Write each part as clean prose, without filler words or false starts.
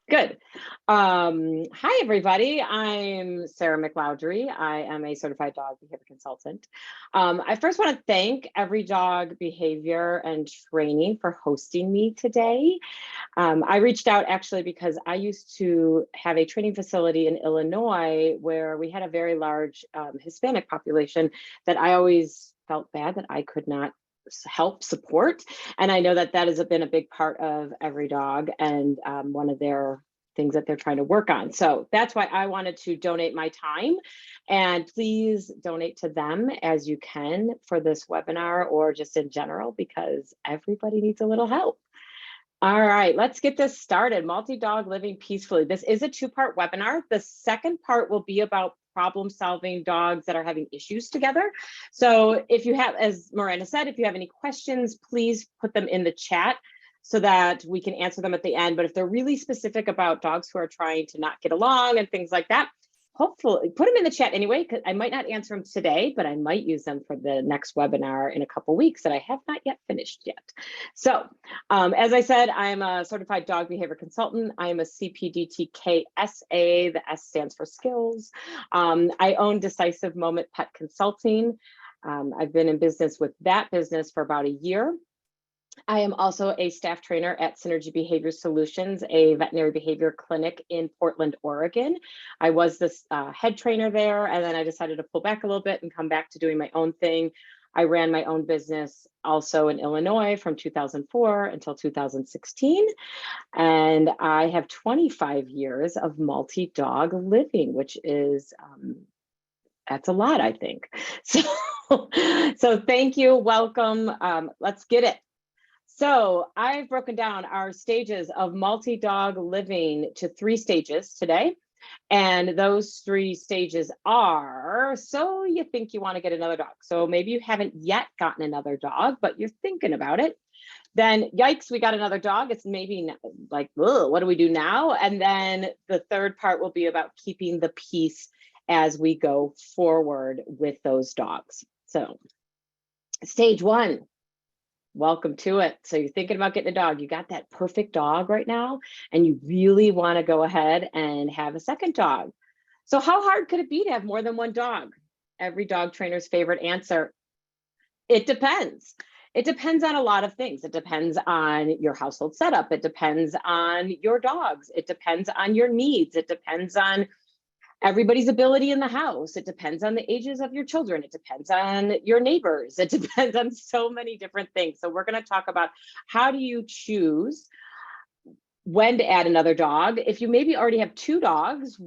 Good. Hi, everybody. I'm Sara McLoudrey. I am a certified dog behavior consultant. I first want to thank Every Dog Behavior and Training for hosting me today. I reached out actually because I used to have a training facility in Illinois where we had a very large Hispanic population that I always felt bad that I could not help support. And I know that that has been a big part of Every Dog and one of their things that they're trying to work on. So that's why I wanted to donate my time, and please donate to them as you can for this webinar or just in general, because everybody needs a little help. All right, let's get this started. Multi-dog living peacefully. This is a two-part webinar. The second part will be about problem-solving dogs that are having issues together. So if you have, as Miranda said, if you have any questions, please put them in the chat so that we can answer them at the end. But if they're really specific about dogs who are trying to not get along and things like that, hopefully put them in the chat anyway, because I might not answer them today, but I might use them for the next webinar in a couple weeks that I have not yet finished yet. So as I said, I'm a certified dog behavior consultant. I am a CPDT-KSA. The S stands for skills. I own Decisive Moment Pet Consulting. I've been in business with that business for about a year. I am also a staff trainer at Synergy Behavior Solutions, a veterinary behavior clinic in Portland, Oregon. I was this head trainer there, and then I decided to pull back a little bit and come back to doing my own thing. I ran my own business also in Illinois from 2004 until 2016. And I have 25 years of multi-dog living, which is, that's a lot, I think. So thank you, welcome, let's get it. So I've broken down our stages of multi-dog living to 3 stages today. And those 3 stages are, so you think you want to get another dog. So maybe you haven't yet gotten another dog, but you're thinking about it. Then, yikes, we got another dog. It's maybe like, what do we do now? And then the third part will be about keeping the peace as we go forward with those dogs. So stage 1. Welcome to it. So you're thinking about getting a dog. You got that perfect dog right now, and you really want to go ahead and have a second dog. So how hard could it be to have more than one dog? Every dog trainer's favorite answer, it depends. It depends on a lot of things. It depends on your household setup. It depends on your dogs. It depends on your needs. It depends on everybody's ability in the house. It depends on the ages of your children. It depends on your neighbors. It depends on so many different things. So we're going to talk about how do you choose when to add another dog. If you maybe already have 2 dogs,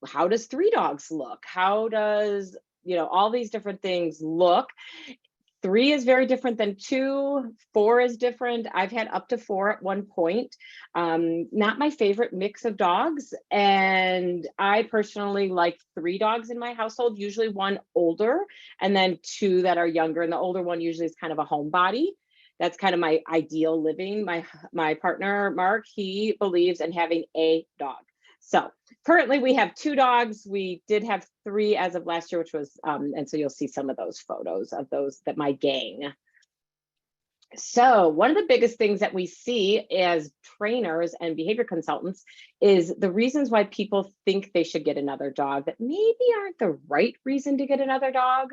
how does 3 dogs look? How does, all these different things look? 3 is very different than 2. 4 is different. I've had up to 4 at one point. Not my favorite mix of dogs. And I personally like 3 dogs in my household, usually 1 older and then 2 that are younger. And the older one usually is kind of a homebody. That's kind of my ideal living. My partner, Mark, he believes in having a dog. So currently we have 2 dogs. We did have 3 as of last year, which was, and so you'll see some of those photos of those, that my gang. So one of the biggest things that we see as trainers and behavior consultants is the reasons why people think they should get another dog that maybe aren't the right reason to get another dog.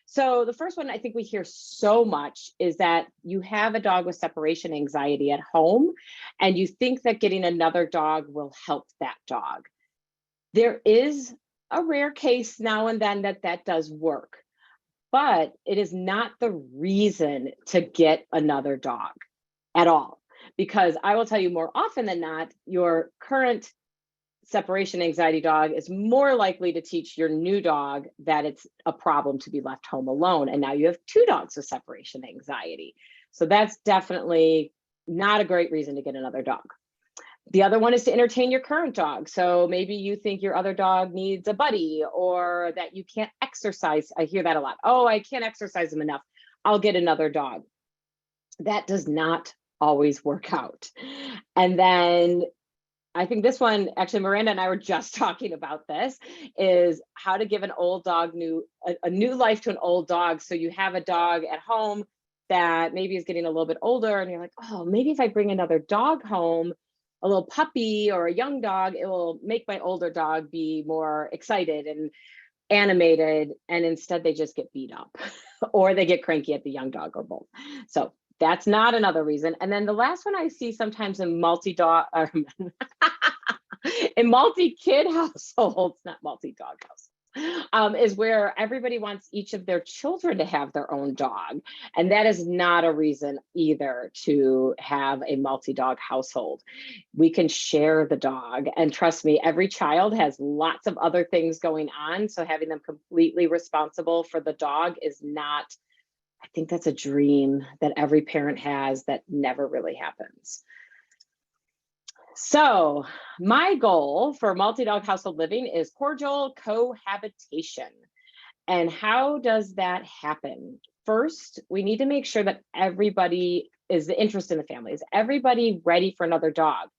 So the first one I think we hear so much is that you have a dog with separation anxiety at home, and you think that getting another dog will help that dog. There is a rare case now and then that does work, but it is not the reason to get another dog at all. Because I will tell you, more often than not, your current separation anxiety dog is more likely to teach your new dog that it's a problem to be left home alone. And now you have 2 dogs with separation anxiety. So that's definitely not a great reason to get another dog. The other one is to entertain your current dog. So maybe you think your other dog needs a buddy, or that you can't exercise. I hear that a lot. Oh, I can't exercise him enough. I'll get another dog. That does not always work out. And then I think this one, actually, Miranda and I were just talking about this, is how to give an old dog a new life to an old dog. So you have a dog at home that maybe is getting a little bit older, and you're like, oh, maybe if I bring another dog home, a little puppy or a young dog, it will make my older dog be more excited and animated, and instead they just get beat up or they get cranky at the young dog, or both. So that's not another reason. And then the last one I see sometimes in multi-dog in multi-kid households, not multi-dog households, is where everybody wants each of their children to have their own dog. And that is not a reason either to have a multi-dog household. We can share the dog, and trust me, every child has lots of other things going on. So having them completely responsible for the dog is not, I think that's a dream that every parent has that never really happens. So my goal for multi-dog household living is cordial cohabitation. And how does that happen? First, we need to make sure that everybody is the interest in the family. Is everybody ready for another dog?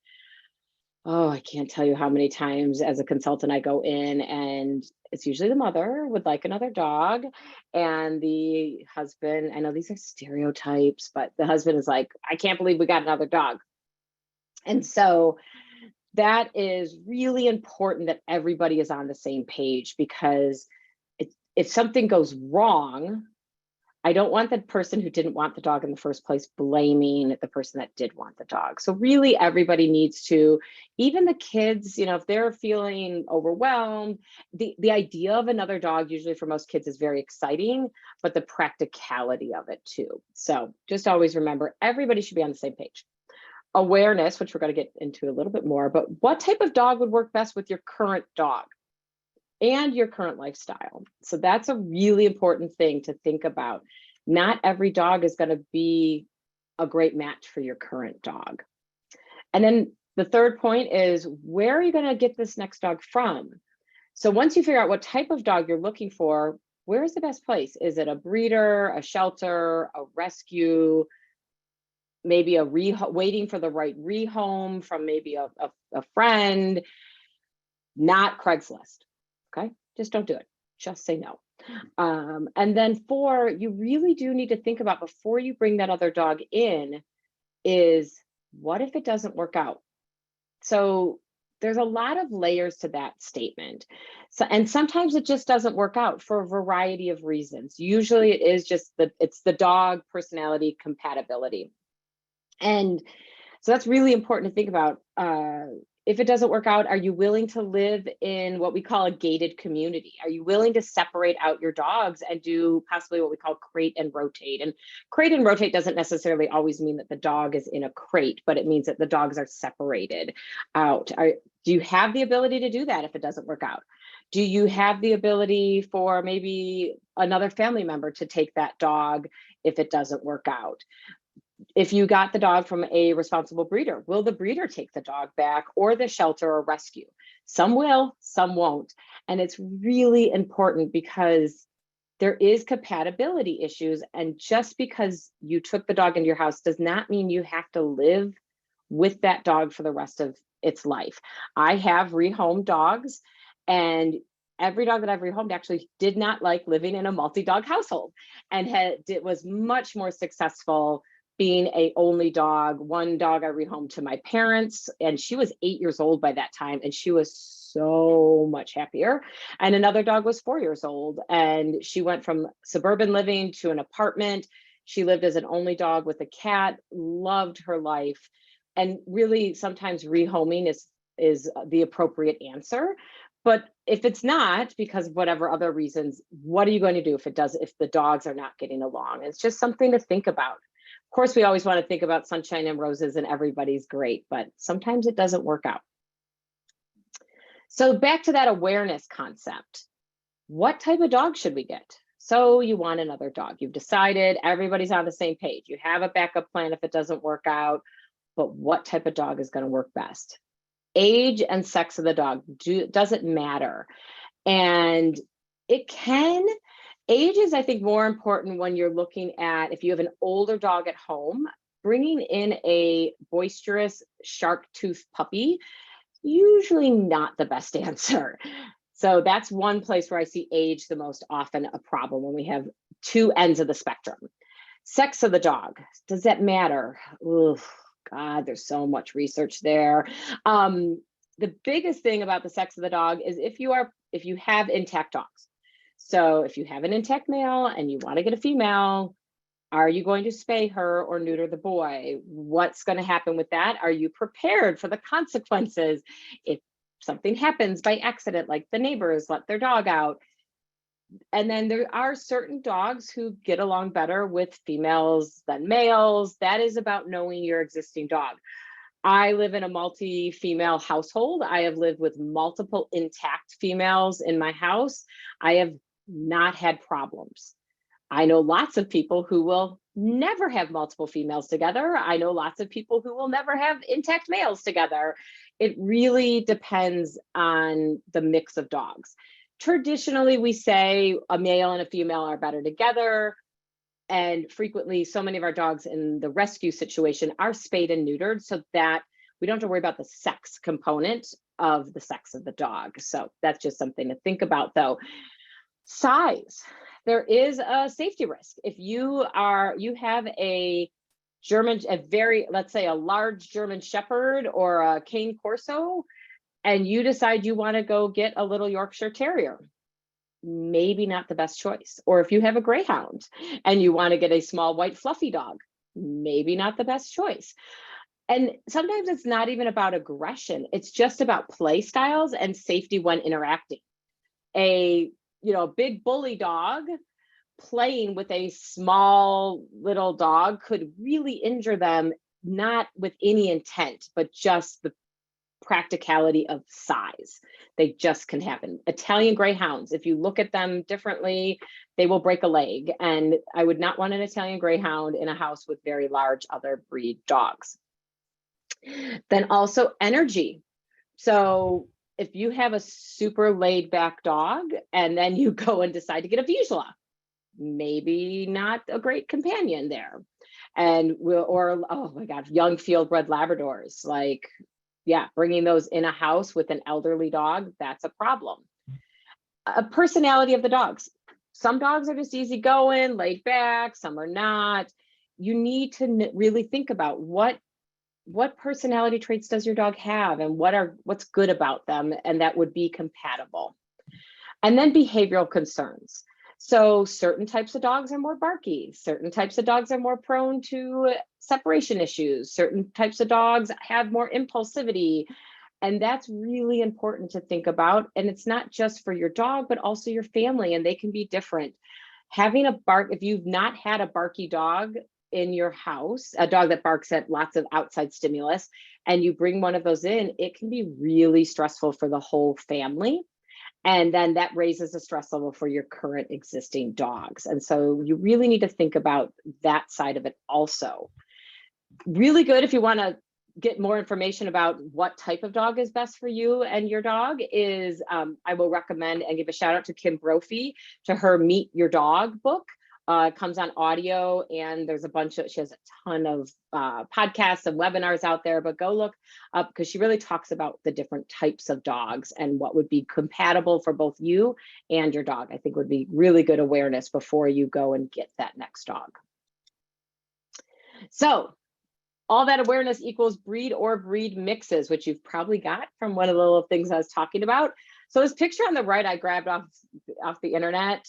Oh, I can't tell you how many times as a consultant I go in and it's usually the mother would like another dog, and the husband, I know these are stereotypes, but the husband is like, I can't believe we got another dog. And so that is really important that everybody is on the same page, because if something goes wrong, I don't want the person who didn't want the dog in the first place blaming the person that did want the dog. So really everybody needs to, even the kids, if they're feeling overwhelmed, the idea of another dog usually for most kids is very exciting, but the practicality of it too. So just always remember, everybody should be on the same page. Awareness, which we're going to get into a little bit more, but what type of dog would work best with your current dog and your current lifestyle? So that's a really important thing to think about. Not every dog is going to be a great match for your current dog. And then the third point is, where are you going to get this next dog from? So once you figure out what type of dog you're looking for, where's the best place? Is it a breeder, a shelter, a rescue, maybe a waiting for the right rehome from maybe a friend? Not Craigslist. Okay, just don't do it. Just say no. And then 4, you really do need to think about before you bring that other dog in is, what if it doesn't work out? So there's a lot of layers to that statement. So, and sometimes it just doesn't work out for a variety of reasons. Usually it is just it's the dog personality compatibility. And so that's really important to think about. If it doesn't work out, are you willing to live in what we call a gated community? Are you willing to separate out your dogs and do possibly what we call crate and rotate? And crate and rotate doesn't necessarily always mean that the dog is in a crate, but it means that the dogs are separated out. Do you have the ability to do that if it doesn't work out? Do you have the ability for maybe another family member to take that dog if it doesn't work out? If you got the dog from a responsible breeder, will the breeder take the dog back, or the shelter or rescue? Some will, some won't. And it's really important because there is compatibility issues. And just because you took the dog into your house does not mean you have to live with that dog for the rest of its life. I have rehomed dogs, and every dog that I've rehomed actually did not like living in a multi-dog household, and was much more successful being a only dog. One dog I rehomed to my parents, and she was 8 years old by that time, and she was so much happier. And another dog was 4 years old, and she went from suburban living to an apartment. She lived as an only dog with a cat, loved her life. And really, sometimes rehoming is the appropriate answer. But if it's not, because of whatever other reasons, what are you going to do if the dogs are not getting along? It's just something to think about. Of course, we always want to think about sunshine and roses and everybody's great, but sometimes it doesn't work out. So back to that awareness concept. What type of dog should we get? So you want another dog. You've decided, everybody's on the same page. You have a backup plan if it doesn't work out, but what type of dog is going to work best? Age and sex of the dog doesn't matter. And age is, I think, more important when you're looking at, if you have an older dog at home, bringing in a boisterous shark tooth puppy, usually not the best answer. So that's one place where I see age the most often a problem, when we have two ends of the spectrum. Sex of the dog, does that matter? Oof, God, there's so much research there. The biggest thing about the sex of the dog is if you have intact dogs. So if you have an intact male and you want to get a female, are you going to spay her or neuter the boy? What's going to happen with that? Are you prepared for the consequences if something happens by accident, like the neighbors let their dog out? And then there are certain dogs who get along better with females than males. That is about knowing your existing dog. I live in a multi-female household. I have lived with multiple intact females in my house. I have not had problems. I know lots of people who will never have multiple females together. I know lots of people who will never have intact males together. It really depends on the mix of dogs. Traditionally, we say a male and a female are better together. And frequently, so many of our dogs in the rescue situation are spayed and neutered so that we don't have to worry about the sex component of the sex of the dog. So that's just something to think about, though. Size. There is a safety risk. If you have a let's say a large German Shepherd or a Cane Corso, and you decide you want to go get a little Yorkshire Terrier, maybe not the best choice. Or if you have a Greyhound and you want to get a small white fluffy dog, maybe not the best choice. And sometimes it's not even about aggression. It's just about play styles and safety when interacting. A big bully dog playing with a small little dog could really injure them, not with any intent, but just the practicality of size. They just can happen. Italian Greyhounds, if you look at them differently, they will break a leg. And I would not want an Italian Greyhound in a house with very large other breed dogs. Then also energy. So if you have a super laid back dog and then you go and decide to get a Vizsla, maybe not a great companion there. And oh my God, young field bred Labradors, bringing those in a house with an elderly dog, that's a problem. A personality of the dogs. Some dogs are just easygoing, laid back, some are not. You need to really think about what personality traits does your dog have and what's good about them, and that would be compatible. And then behavioral concerns. So certain types of dogs are more barky. Certain types of dogs are more prone to separation issues. Certain types of dogs have more impulsivity. And that's really important to think about. And it's not just for your dog, but also your family, and they can be different. Having if you've not had a barky dog in your house, a dog that barks at lots of outside stimulus, and you bring one of those in, it can be really stressful for the whole family. And then that raises the stress level for your current existing dogs. And so you really need to think about that side of it also. Really good if you want to get more information about what type of dog is best for you and your dog is, I will recommend and give a shout out to Kim Brophy to her Meet Your Dog book. It comes on audio, and she has a ton of podcasts and webinars out there, but go look up because she really talks about the different types of dogs and what would be compatible for both you and your dog. I think would be really good awareness before you go and get that next dog. So all that awareness equals breed or breed mixes, which you've probably got from one of the little things I was talking about. So this picture on the right, I grabbed off the internet.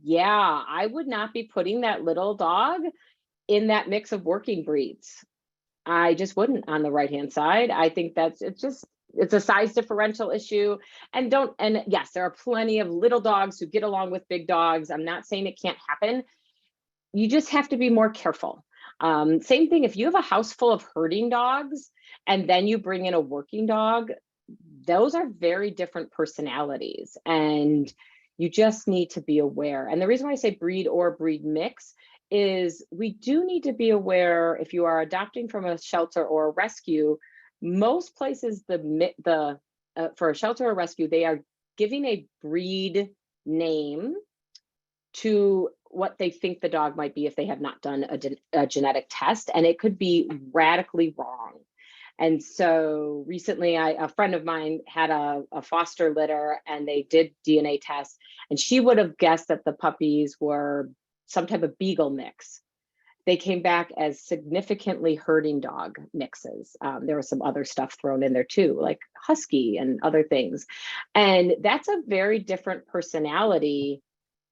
Yeah, I would not be putting that little dog in that mix of working breeds. I just wouldn't on the right-hand side. I think it's a size differential issue. And yes, there are plenty of little dogs who get along with big dogs. I'm not saying it can't happen. You just have to be more careful. Same thing, if you have a house full of herding dogs and then you bring in a working dog, those are very different personalities. And you just need to be aware. And the reason why I say breed or breed mix is we do need to be aware if you are adopting from a shelter or a rescue, most places for a shelter or rescue, they are giving a breed name to what they think the dog might be if they have not done a genetic test, and it could be radically wrong. And so recently, a friend of mine had a foster litter, and they did DNA tests, and she would have guessed that the puppies were some type of beagle mix. they came back as significantly herding dog mixes. There was some other stuff thrown in there too, like husky and other things. And that's a very different personality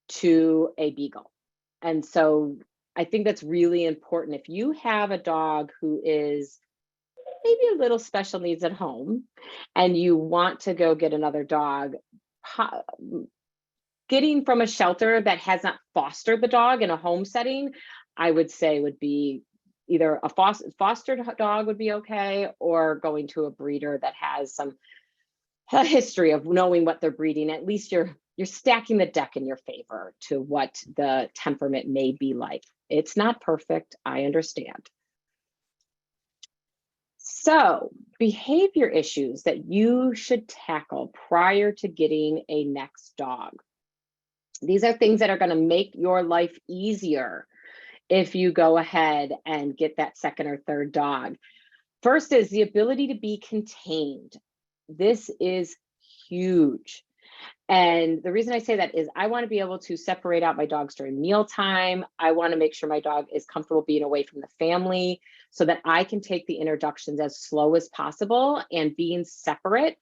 to a beagle. And so I think that's really important. If you have a dog who is maybe a little special needs at home and you want to go get another dog, getting from a shelter that has not fostered the dog in a home setting, I would say would be either a fostered dog would be okay, or going to a breeder that has a history of knowing what they're breeding. At least you're stacking the deck in your favor to what the temperament may be like. It's not perfect, I understand. So, behavior issues that you should tackle prior to getting a next dog. These are things that are going to make your life easier if you go ahead and get that second or third dog. First is the ability to be contained. This is huge. And the reason I say that is I want to be able to separate out my dogs during mealtime. I want to make sure my dog is comfortable being away from the family so that I can take the introductions as slow as possible, and being separate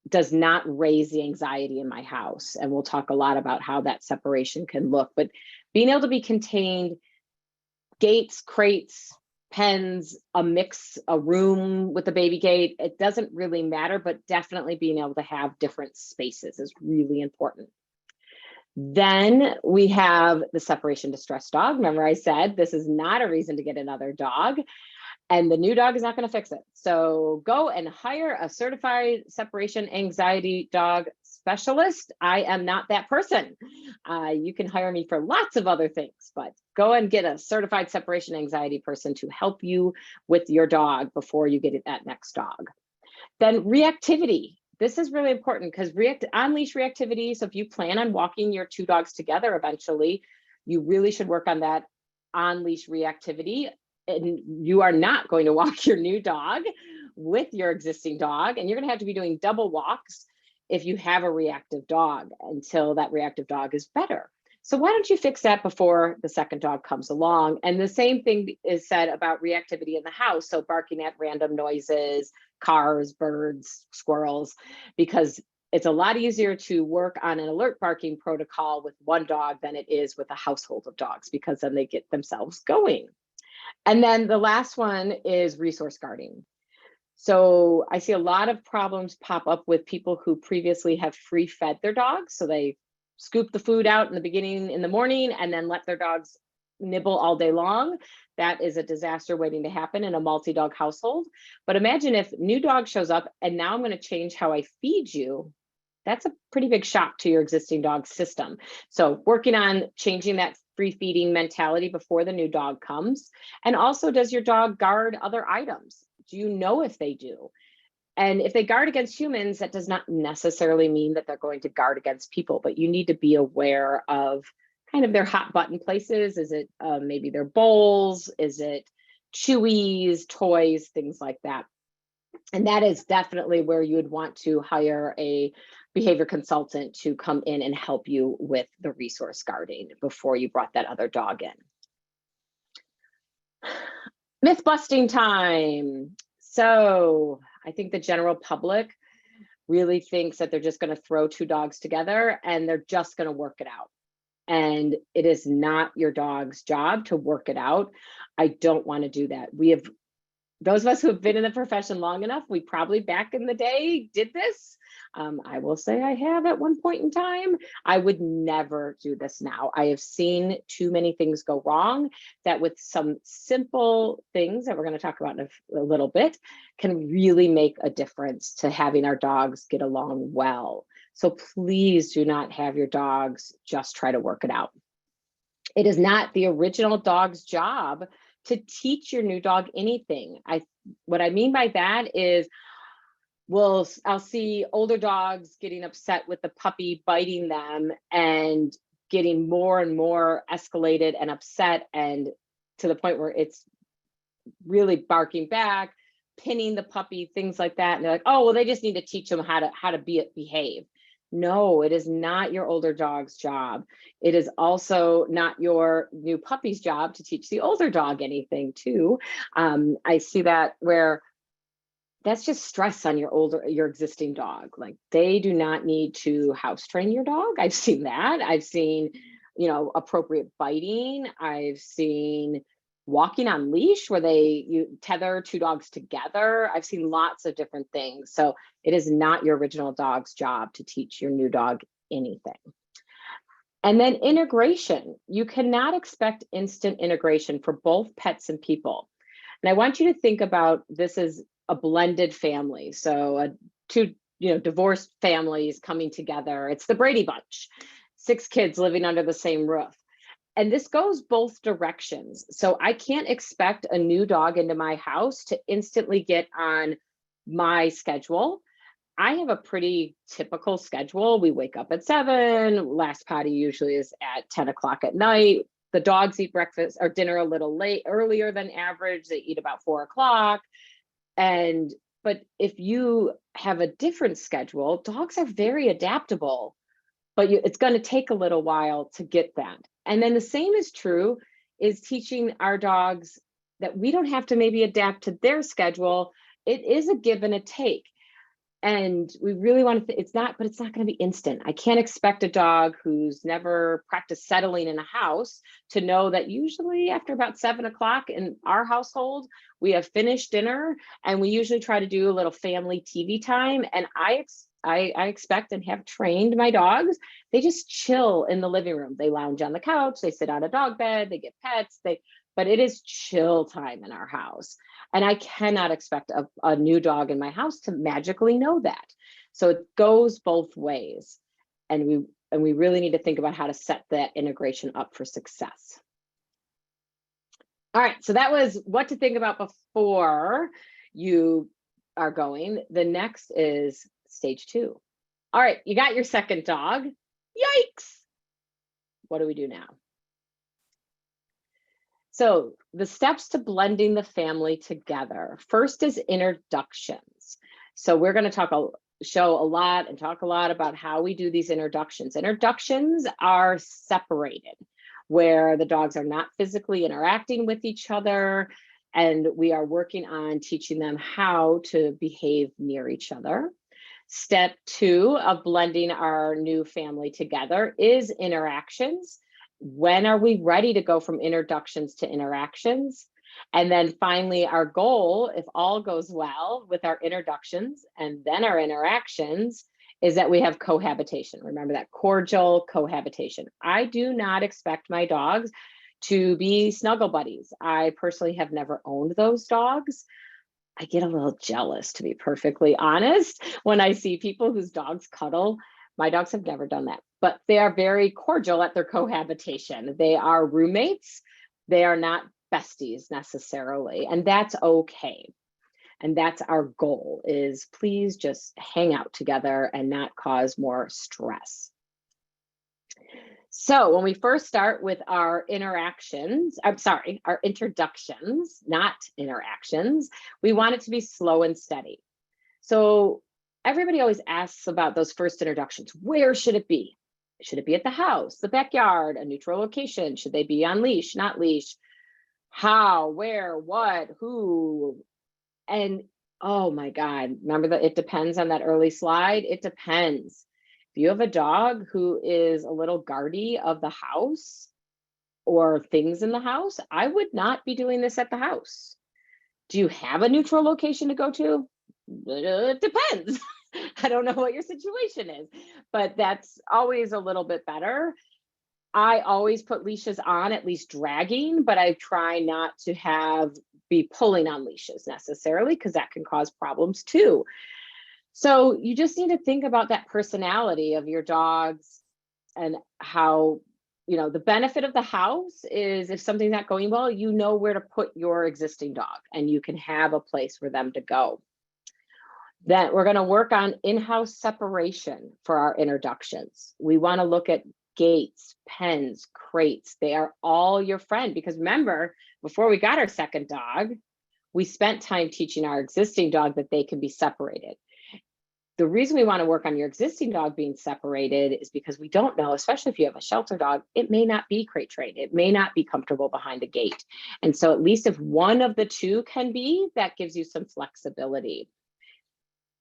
does not raise the anxiety in my house. And we'll talk a lot about how that separation can look, but being able to be contained, gates, crates, pens, a mix, a room with a baby gate, it doesn't really matter, but definitely being able to have different spaces is really important. Then we have the separation distress dog. Remember I said this is not a reason to get another dog, and the new dog is not going to fix it. So go and hire a certified separation anxiety dog specialist. I am not that person. You can hire me for lots of other things, but go and get a certified separation anxiety person to help you with your dog before you get that next dog. Then reactivity. This is really important because on-leash reactivity. So if you plan on walking your two dogs together eventually, you really should work on that on-leash reactivity. And you are not going to walk your new dog with your existing dog, and you're going to have to be doing double walks if you have a reactive dog until that reactive dog is better. So why don't you fix that before the second dog comes along? And the same thing is said about reactivity in the house. So barking at random noises, cars, birds, squirrels, because it's a lot easier to work on an alert barking protocol with one dog than it is with a household of dogs, because then they get themselves going. And then the last one is resource guarding. So I see a lot of problems pop up with people who previously have free fed their dogs. So they scoop the food out in the beginning in the morning and then let their dogs nibble all day long. That is a disaster waiting to happen in a multi-dog household. But imagine if new dog shows up and now I'm going to change how I feed you. That's a pretty big shock to your existing dog system. So working on changing that free feeding mentality before the new dog comes. And also, does your dog guard other items? Do you know if they do? And if they guard against humans, that does not necessarily mean that they're going to guard against people, but you need to be aware of kind of their hot button places. Is it maybe their bowls? Is it chewies, toys, things like that? And that is definitely where you would want to hire a behavior consultant to come in and help you with the resource guarding before you brought that other dog in. Myth busting time. So I think the general public really thinks that they're just going to throw two dogs together and they're just going to work it out. And it is not your dog's job to work it out. I don't want to do that. We have, those of us who have been in the profession long enough, we probably back in the day did this. I will say I have at one point in time. I would never do this now. I have seen too many things go wrong that with some simple things that we're going to talk about in a little bit can really make a difference to having our dogs get along well. So please do not have your dogs just try to work it out. It is not the original dog's job to teach your new dog anything. What I mean by that is, I'll see older dogs getting upset with the puppy biting them and getting more and more escalated and upset, and to the point where it's really barking back, pinning the puppy, things like that. And they're like, oh, well, they just need to teach them how to behave. No, it is not your older dog's job. It is also not your new puppy's job to teach the older dog anything too. I see that where that's just stress on your existing dog. Like, they do not need to house train your dog. I've seen that. I've seen, appropriate biting. I've seen walking on leash where you tether two dogs together. I've seen lots of different things. So it is not your original dog's job to teach your new dog anything. And then integration. You cannot expect instant integration for both pets and people. And I want you to think about this as a blended family. So two divorced families coming together. It's the Brady Bunch, 6 kids living under the same roof. And this goes both directions. So I can't expect a new dog into my house to instantly get on my schedule. I have a pretty typical schedule. We wake up at 7, last potty usually is at 10 o'clock at night. The dogs eat breakfast or dinner a little earlier than average. They eat about 4 o'clock. But if you have a different schedule, dogs are very adaptable, but it's going to take a little while to get that. And then the same is true is teaching our dogs that we don't have to maybe adapt to their schedule. It is a give and a take. And we really want to, it's not going to be instant. I can't expect a dog who's never practiced settling in a house to know that usually after about 7 o'clock in our household, we have finished dinner and we usually try to do a little family TV time. And I expect and have trained my dogs. They just chill in the living room. They lounge on the couch, they sit on a dog bed, they get pets, but it is chill time in our house. And I cannot expect a new dog in my house to magically know that. So it goes both ways. And we really need to think about how to set that integration up for success. All right, so that was what to think about before you are going. The next is stage 2. All right, you got your second dog. Yikes! What do we do now? So the steps to blending the family together. First is introductions. So we're going to talk a lot about how we do these introductions. Introductions are separated, where the dogs are not physically interacting with each other, and we are working on teaching them how to behave near each other. Step 2 of blending our new family together is interactions. When are we ready to go from introductions to interactions? And then finally, our goal, if all goes well with our introductions and then our interactions, is that we have cohabitation. Remember that cordial cohabitation. I do not expect my dogs to be snuggle buddies. I personally have never owned those dogs. I get a little jealous, to be perfectly honest, when I see people whose dogs cuddle. My dogs have never done that, but they are very cordial at their cohabitation. They are roommates. They are not besties necessarily, and that's okay. And that's our goal, is please just hang out together and not cause more stress. So when we first start with our introductions, not interactions, we want it to be slow and steady. So everybody always asks about those first introductions. Where should it be? Should it be at the house, the backyard, a neutral location? Should they be on leash, not leash? How, where, what, who? And oh my God, remember that it depends on that early slide? It depends. If you have a dog who is a little guardy of the house or things in the house, I would not be doing this at the house. Do you have a neutral location to go to? It depends. I don't know what your situation is, but that's always a little bit better. I always put leashes on, at least dragging, but I try not to be pulling on leashes necessarily, because that can cause problems too. So you just need to think about that personality of your dogs and how, the benefit of the house is if something's not going well, you know where to put your existing dog and you can have a place for them to go. Then we're going to work on in-house separation for our introductions. We want to look at gates, pens, crates. They are all your friend, because remember, before we got our second dog, we spent time teaching our existing dog that they can be separated. The reason we want to work on your existing dog being separated is because we don't know, especially if you have a shelter dog, it may not be crate trained. It may not be comfortable behind a gate. And so at least if one of the two can be, that gives you some flexibility.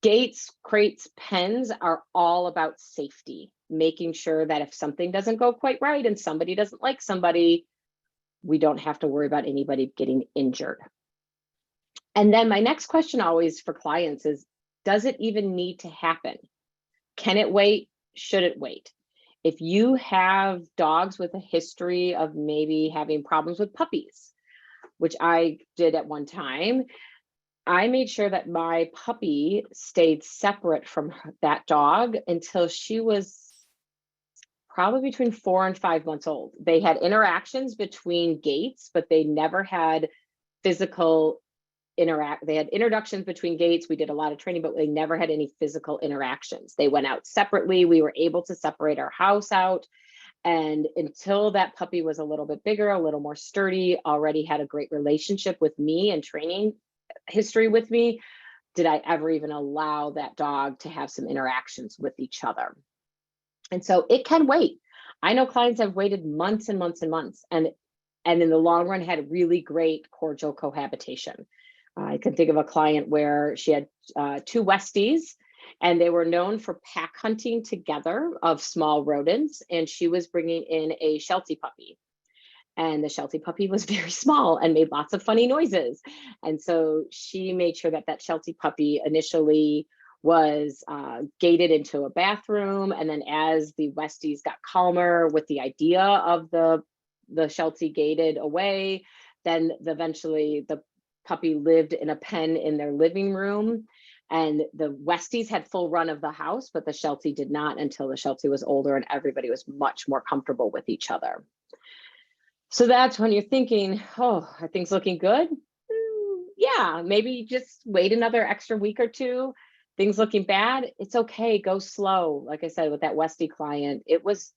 Gates, crates, pens are all about safety, making sure that if something doesn't go quite right and somebody doesn't like somebody, we don't have to worry about anybody getting injured. And then my next question always for clients is, does it even need to happen? Can it wait? Should it wait? If you have dogs with a history of maybe having problems with puppies, which I did at one time, I made sure that my puppy stayed separate from that dog until she was probably between 4 and 5 months old. They had interactions between gates, but they never had physical they had introductions between gates. We did a lot of training, but they never had any physical interactions. They went out separately. We were able to separate our house out. And until that puppy was a little bit bigger, a little more sturdy, already had a great relationship with me and training history with me, did I ever even allow that dog to have some interactions with each other. And so it can wait. I know clients have waited months and months and months, and in the long run had really great cordial cohabitation. I can think of a client where she had 2 Westies, and they were known for pack hunting together of small rodents, and she was bringing in a Sheltie puppy. And the Sheltie puppy was very small and made lots of funny noises. And so she made sure that that Sheltie puppy initially was gated into a bathroom. And then as the Westies got calmer with the idea of the Sheltie gated away, then eventually the puppy lived in a pen in their living room. And the Westies had full run of the house, but the Sheltie did not until the Sheltie was older and everybody was much more comfortable with each other. So that's when you're thinking, oh, are things looking good? Yeah, maybe just wait another extra week or two. Things looking bad, it's okay, go slow. Like I said, with that Westie client, it was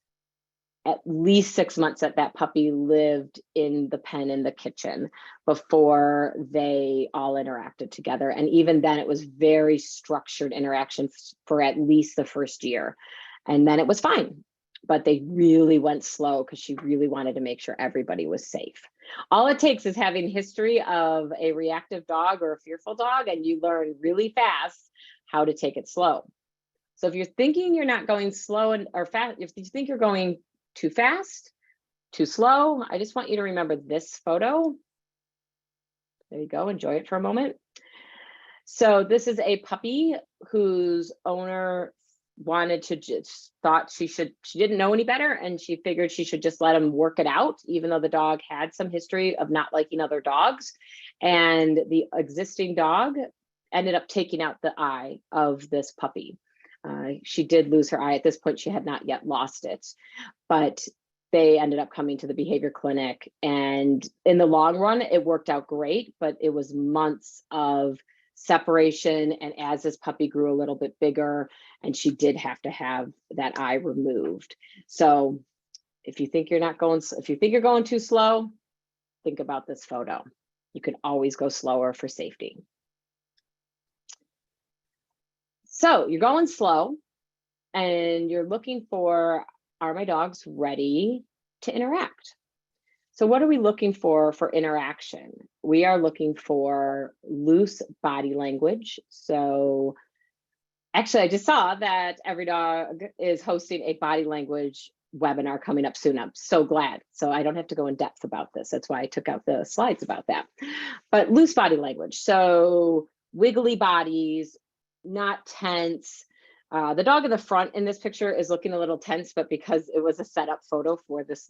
at least 6 months that that puppy lived in the pen in the kitchen before they all interacted together. And even then it was very structured interaction for at least the first year. And then it was fine, but they really went slow because she really wanted to make sure everybody was safe. All it takes is having history of a reactive dog or a fearful dog, and you learn really fast how to take it slow. So if you're thinking you're not going slow or fast, if you think you're going too fast, too slow, I just want you to remember this photo. There you go, enjoy it for a moment. So this is a puppy whose owner wanted to thought she didn't know any better, and she figured she should just let him work it out, even though the dog had some history of not liking other dogs. And the existing dog ended up taking out the eye of this puppy. She did lose her eye. At this point, she had not yet lost it, but they ended up coming to the behavior clinic. And in the long run, it worked out great, but it was months of separation. And as this puppy grew a little bit bigger, and she did have to have that eye removed. So if you think you're going too slow, think about this photo. You can always go slower for safety. So you're going slow and you're looking for, are my dogs ready to interact? So what are we looking for interaction? We are looking for loose body language. So actually, I just saw that Every Dog is hosting a body language webinar coming up soon. I'm so glad. So I don't have to go in depth about this. That's why I took out the slides about that. But loose body language. So wiggly bodies, not tense. The dog in the front in this picture is looking a little tense, but because it was a setup photo for this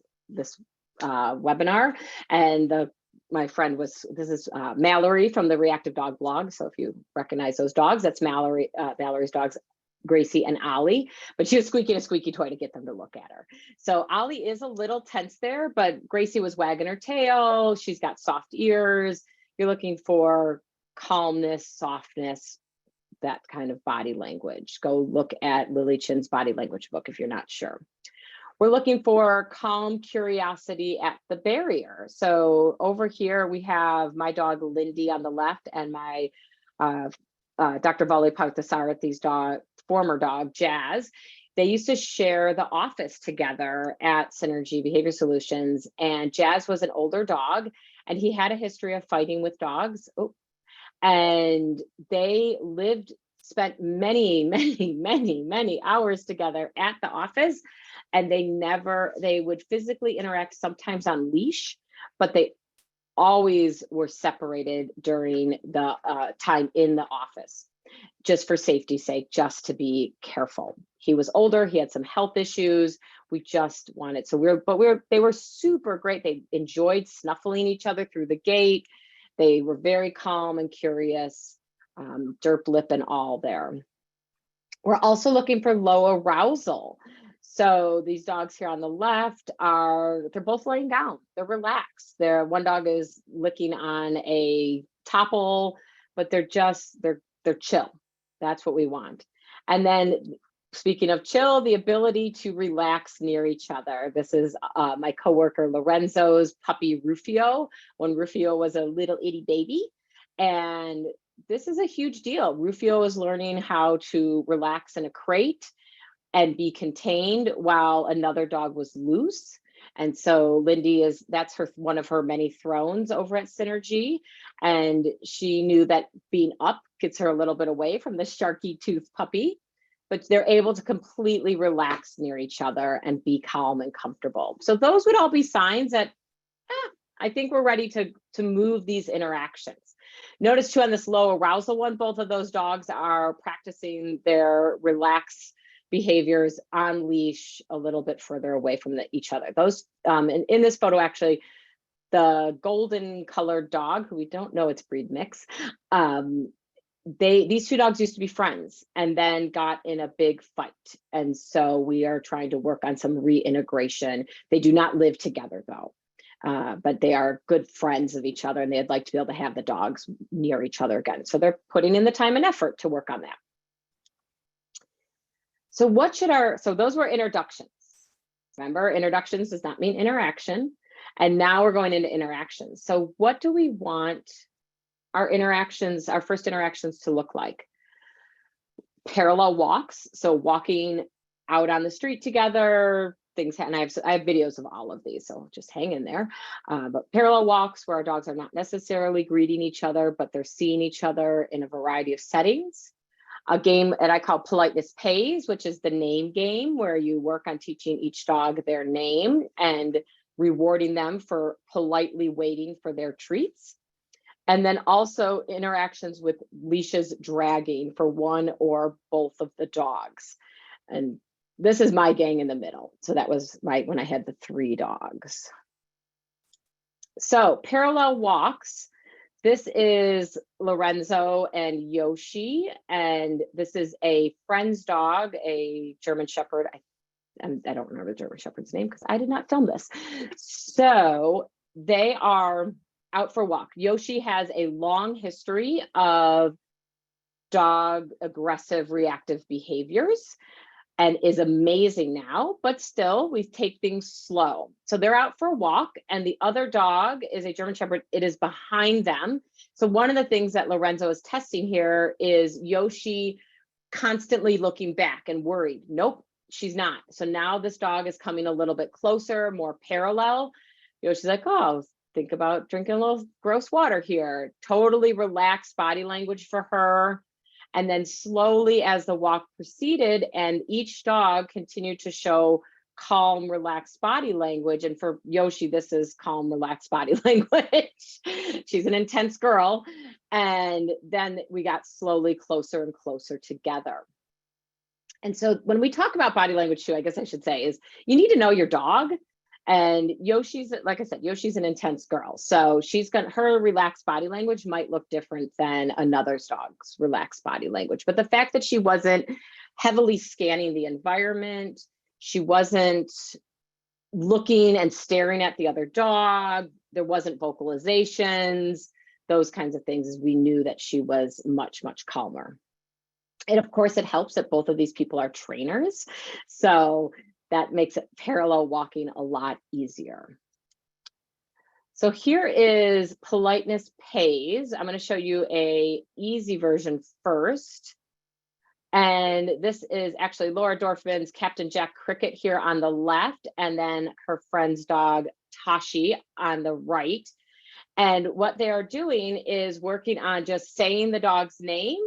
webinar, and my friend this is Mallory from the Reactive Dog blog. So if you recognize those dogs, that's Mallory's dogs, Gracie and Ollie, but she was squeaking a squeaky toy to get them to look at her. So Ollie is a little tense there, but Gracie was wagging her tail. She's got soft ears. You're looking for calmness, softness, that kind of body language. Go look at Lily Chin's body language book if you're not sure. We're looking for calm curiosity at the barrier. So over here we have my dog Lindy on the left and my Dr. Politeness' former dog, Jazz, they used to share the office together at Synergy Behavior Solutions. And Jazz was an older dog, and he had a history of fighting with dogs. Oh, and they spent many hours together at the office, and they would physically interact sometimes on leash, but they always were separated during the time in the office, just for safety's sake, just to be careful. He was older, he had some health issues. We just wanted, they were super great. They enjoyed snuffling each other through the gate. They were very calm and curious, derp lip and all there. We're also looking for low arousal. So these dogs here on the left they're both laying down. They're relaxed. One dog is licking on a topple, but they're chill. That's what we want. And then speaking of chill, the ability to relax near each other. This is my coworker Lorenzo's puppy Rufio, when Rufio was a little itty baby. And this is a huge deal. Rufio is learning how to relax in a crate and be contained while another dog was loose. And so Lindy that's one of her many thrones over at Synergy. And she knew that being up gets her a little bit away from the sharky tooth puppy, but they're able to completely relax near each other and be calm and comfortable. So those would all be signs that I think we're ready to move these interactions. Notice too, on this low arousal one, both of those dogs are practicing their relaxed behaviors on leash a little bit further away from each other. Those in this photo, actually, the golden colored dog, who we don't know its breed mix, these two dogs used to be friends and then got in a big fight. And so we are trying to work on some reintegration. They do not live together though, but they are good friends of each other, and they'd like to be able to have the dogs near each other again. So they're putting in the time and effort to work on that. So those were introductions. Remember, introductions does not mean interaction. And now we're going into interactions. So what do we want our first interactions to look like? Parallel walks. So walking out on the street together, and I have videos of all of these, so just hang in there. But parallel walks where our dogs are not necessarily greeting each other, but they're seeing each other in a variety of settings. A game that I call Politeness Pays, which is the name game, where you work on teaching each dog their name and rewarding them for politely waiting for their treats. And then also interactions with leashes dragging for one or both of the dogs. And this is my gang in the middle. So that was when I had the 3 dogs. So parallel walks. This is Lorenzo and Yoshi, and this is a friend's dog, a German Shepherd. I don't remember the German Shepherd's name because I did not film this. So they are out for a walk. Yoshi has a long history of dog aggressive reactive behaviors and is amazing now, but still we take things slow. So they're out for a walk, and the other dog is a German Shepherd. It is behind them. So one of the things that Lorenzo is testing here is Yoshi constantly looking back and worried. Nope, she's not. So now this dog is coming a little bit closer, more parallel. Yoshi's like, oh, think about drinking a little gross water here. Totally relaxed body language for her. And then slowly as the walk proceeded and each dog continued to show calm, relaxed body language. And for Yoshi, this is calm, relaxed body language. She's an intense girl. And then we got slowly closer and closer together. And so when we talk about body language too, I guess I should say is you need to know your dog. And Yoshi's, like I said, Yoshi's an intense girl. So her relaxed body language might look different than another dog's relaxed body language. But the fact that she wasn't heavily scanning the environment, she wasn't looking and staring at the other dog, there wasn't vocalizations, those kinds of things, as we knew that she was much, much calmer. And of course, it helps that both of these people are trainers. So that makes it parallel walking a lot easier. So here is Politeness Pays. I'm going to show you a easy version first. And this is actually Laura Dorfman's Captain Jack Cricket here on the left, and then her friend's dog Tashi on the right. And what they are doing is working on just saying the dog's name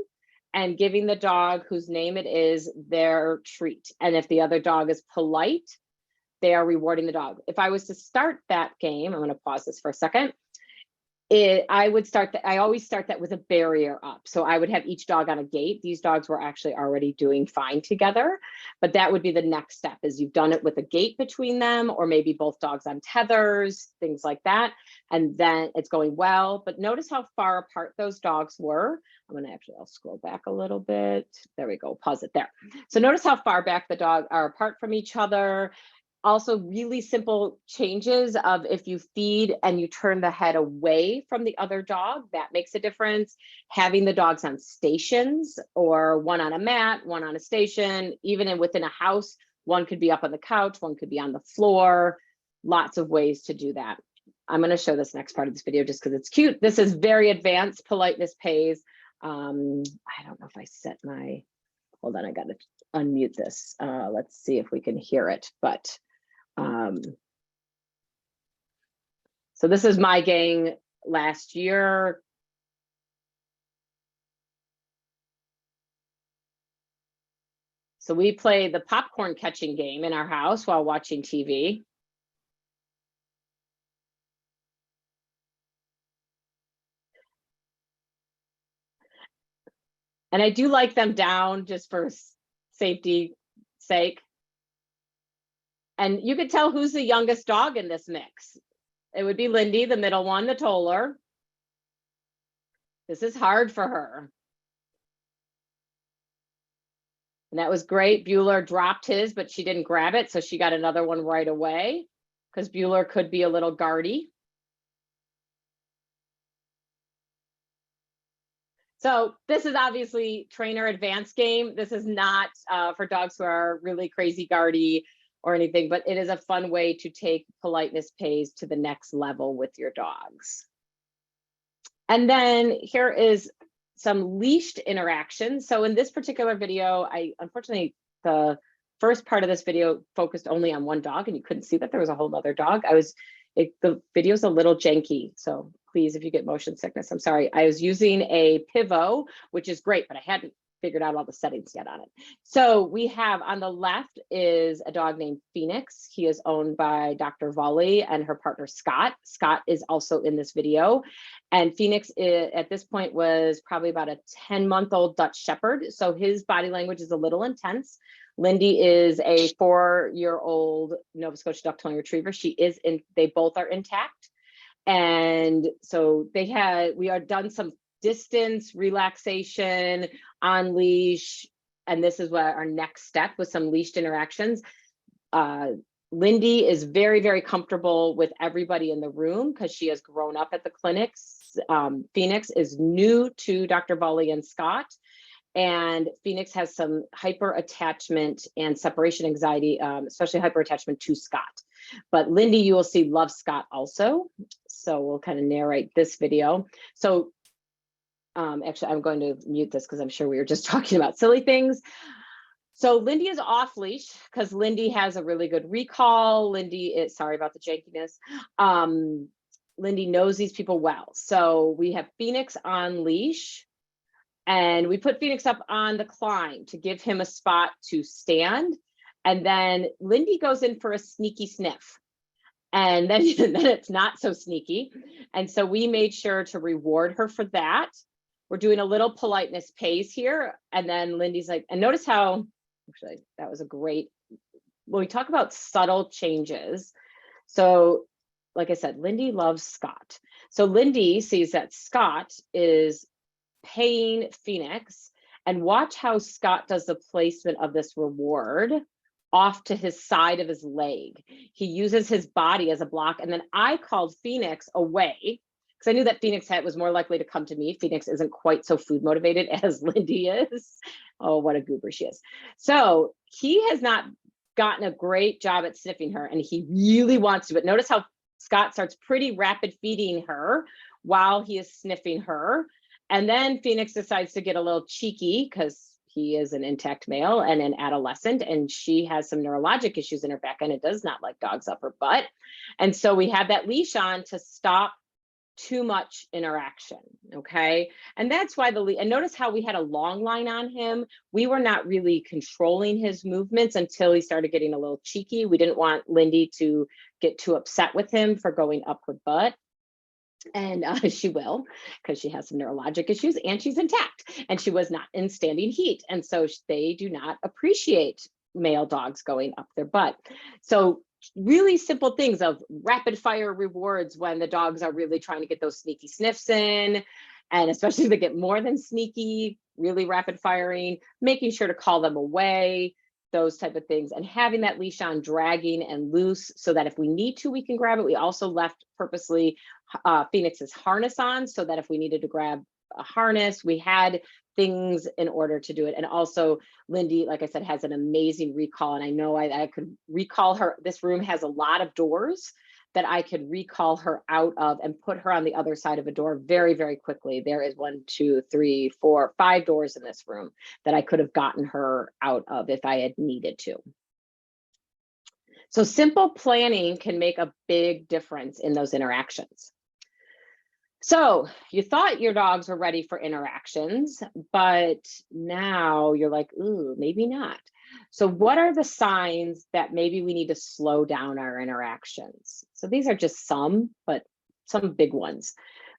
and giving the dog whose name it is their treat. And if the other dog is polite, they are rewarding the dog. If I was to start that game, I'm going to pause this for a second. I would start that. I always start that with a barrier up. So I would have each dog on a gate. These dogs were actually already doing fine together, but that would be the next step, is you've done it with a gate between them, or maybe both dogs on tethers, things like that. And then it's going well, but notice how far apart those dogs were. I'm going to actually, I'll scroll back a little bit. There we go. Pause it there. So notice how far back the dogs are apart from each other. Also, really simple changes of if you feed and you turn the head away from the other dog, that makes a difference. Having the dogs on stations, or one on a mat, one on a station, even within a house, one could be up on the couch, one could be on the floor. Lots of ways to do that. I'm going to show this next part of this video just because it's cute. This is very advanced Politeness Pays. I don't know if I set my, hold on, I got to unmute this. Let's see if we can hear it, but so this is my gang last year. So we play the popcorn catching game in our house while watching TV. And I do like them down just for safety's sake. And you could tell who's the youngest dog in this mix. It would be Lindy, the middle one, the toller. This is hard for her. And that was great. Bueller dropped his, but she didn't grab it, so she got another one right away, because Bueller could be a little guardy. So this is obviously trainer advanced game. This is not for dogs who are really crazy guardy or anything, but it is a fun way to take Politeness Pays to the next level with your dogs. And then here is some leashed interactions. So in this particular video, unfortunately, the first part of this video focused only on one dog, and you couldn't see that there was a whole other dog. The video's a little janky, so please, if you get motion sickness, I'm sorry. I was using a Pivo, which is great, but I hadn't figured out all the settings yet on it. So we have on the left is a dog named Phoenix. He is owned by Dr. Volley and her partner Scott. Scott is also in this video. And Phoenix at this point was probably about a 10-month-old Dutch Shepherd. So his body language is a little intense. Lindy is a 4-year-old Nova Scotia Duck-Tone Retriever. They both are intact. And so we are done some distance, relaxation, on leash, and this is what our next step with some leashed interactions. Lindy is very, very comfortable with everybody in the room because she has grown up at the clinics. Phoenix is new to Dr. Volley and Scott, and Phoenix has some hyper attachment and separation anxiety, especially hyper attachment to Scott. But Lindy, you will see, loves Scott also. So we'll kind of narrate this video. So actually, I'm going to mute this because I'm sure we were just talking about silly things. So Lindy is off leash because Lindy has a really good recall. Lindy is, sorry about the jankiness. Lindy knows these people well. So we have Phoenix on leash, and we put Phoenix up on the climb to give him a spot to stand. And then Lindy goes in for a sneaky sniff. And then it's not so sneaky. And so we made sure to reward her for that. We're doing a little Politeness Pays here. And then Lindy's like, and notice how, actually, that was a great, when we talk about subtle changes. So like I said, Lindy loves Scott. So Lindy sees that Scott is paying Phoenix, and watch how Scott does the placement of this reward off to his side of his leg. He uses his body as a block. And then I called Phoenix away because I knew that Phoenix was more likely to come to me. Phoenix isn't quite so food motivated as Lindy is. Oh, what a goober she is. So he has not gotten a great job at sniffing her, and he really wants to, but notice how Scott starts pretty rapid feeding her while he is sniffing her. And then Phoenix decides to get a little cheeky because he is an intact male and an adolescent, and she has some neurologic issues in her back end and does not like dogs up her butt. And so we have that leash on to stop too much interaction, okay? And that's why and notice how we had a long line on him. We were not really controlling his movements until he started getting a little cheeky. We didn't want Lindy to get too upset with him for going up her butt. And she will, because she has some neurologic issues and she's intact and she was not in standing heat. And so they do not appreciate male dogs going up their butt. So really simple things of rapid fire rewards when the dogs are really trying to get those sneaky sniffs in, and especially if they get more than sneaky, really rapid firing, making sure to call them away, those type of things, and having that leash on dragging and loose so that if we need to, we can grab it. We also left purposely Phoenix's harness on so that if we needed to grab a harness, we had things in order to do it. And also Lindy, like I said, has an amazing recall. And I know I could recall her. This room has a lot of doors that I could recall her out of and put her on the other side of a door very, very quickly. There is 1, 2, 3, 4, 5 doors in this room that I could have gotten her out of if I had needed to. So simple planning can make a big difference in those interactions. So you thought your dogs were ready for interactions, but now you're like, ooh, maybe not. So what are the signs that maybe we need to slow down our interactions? So these are just some, but some big ones.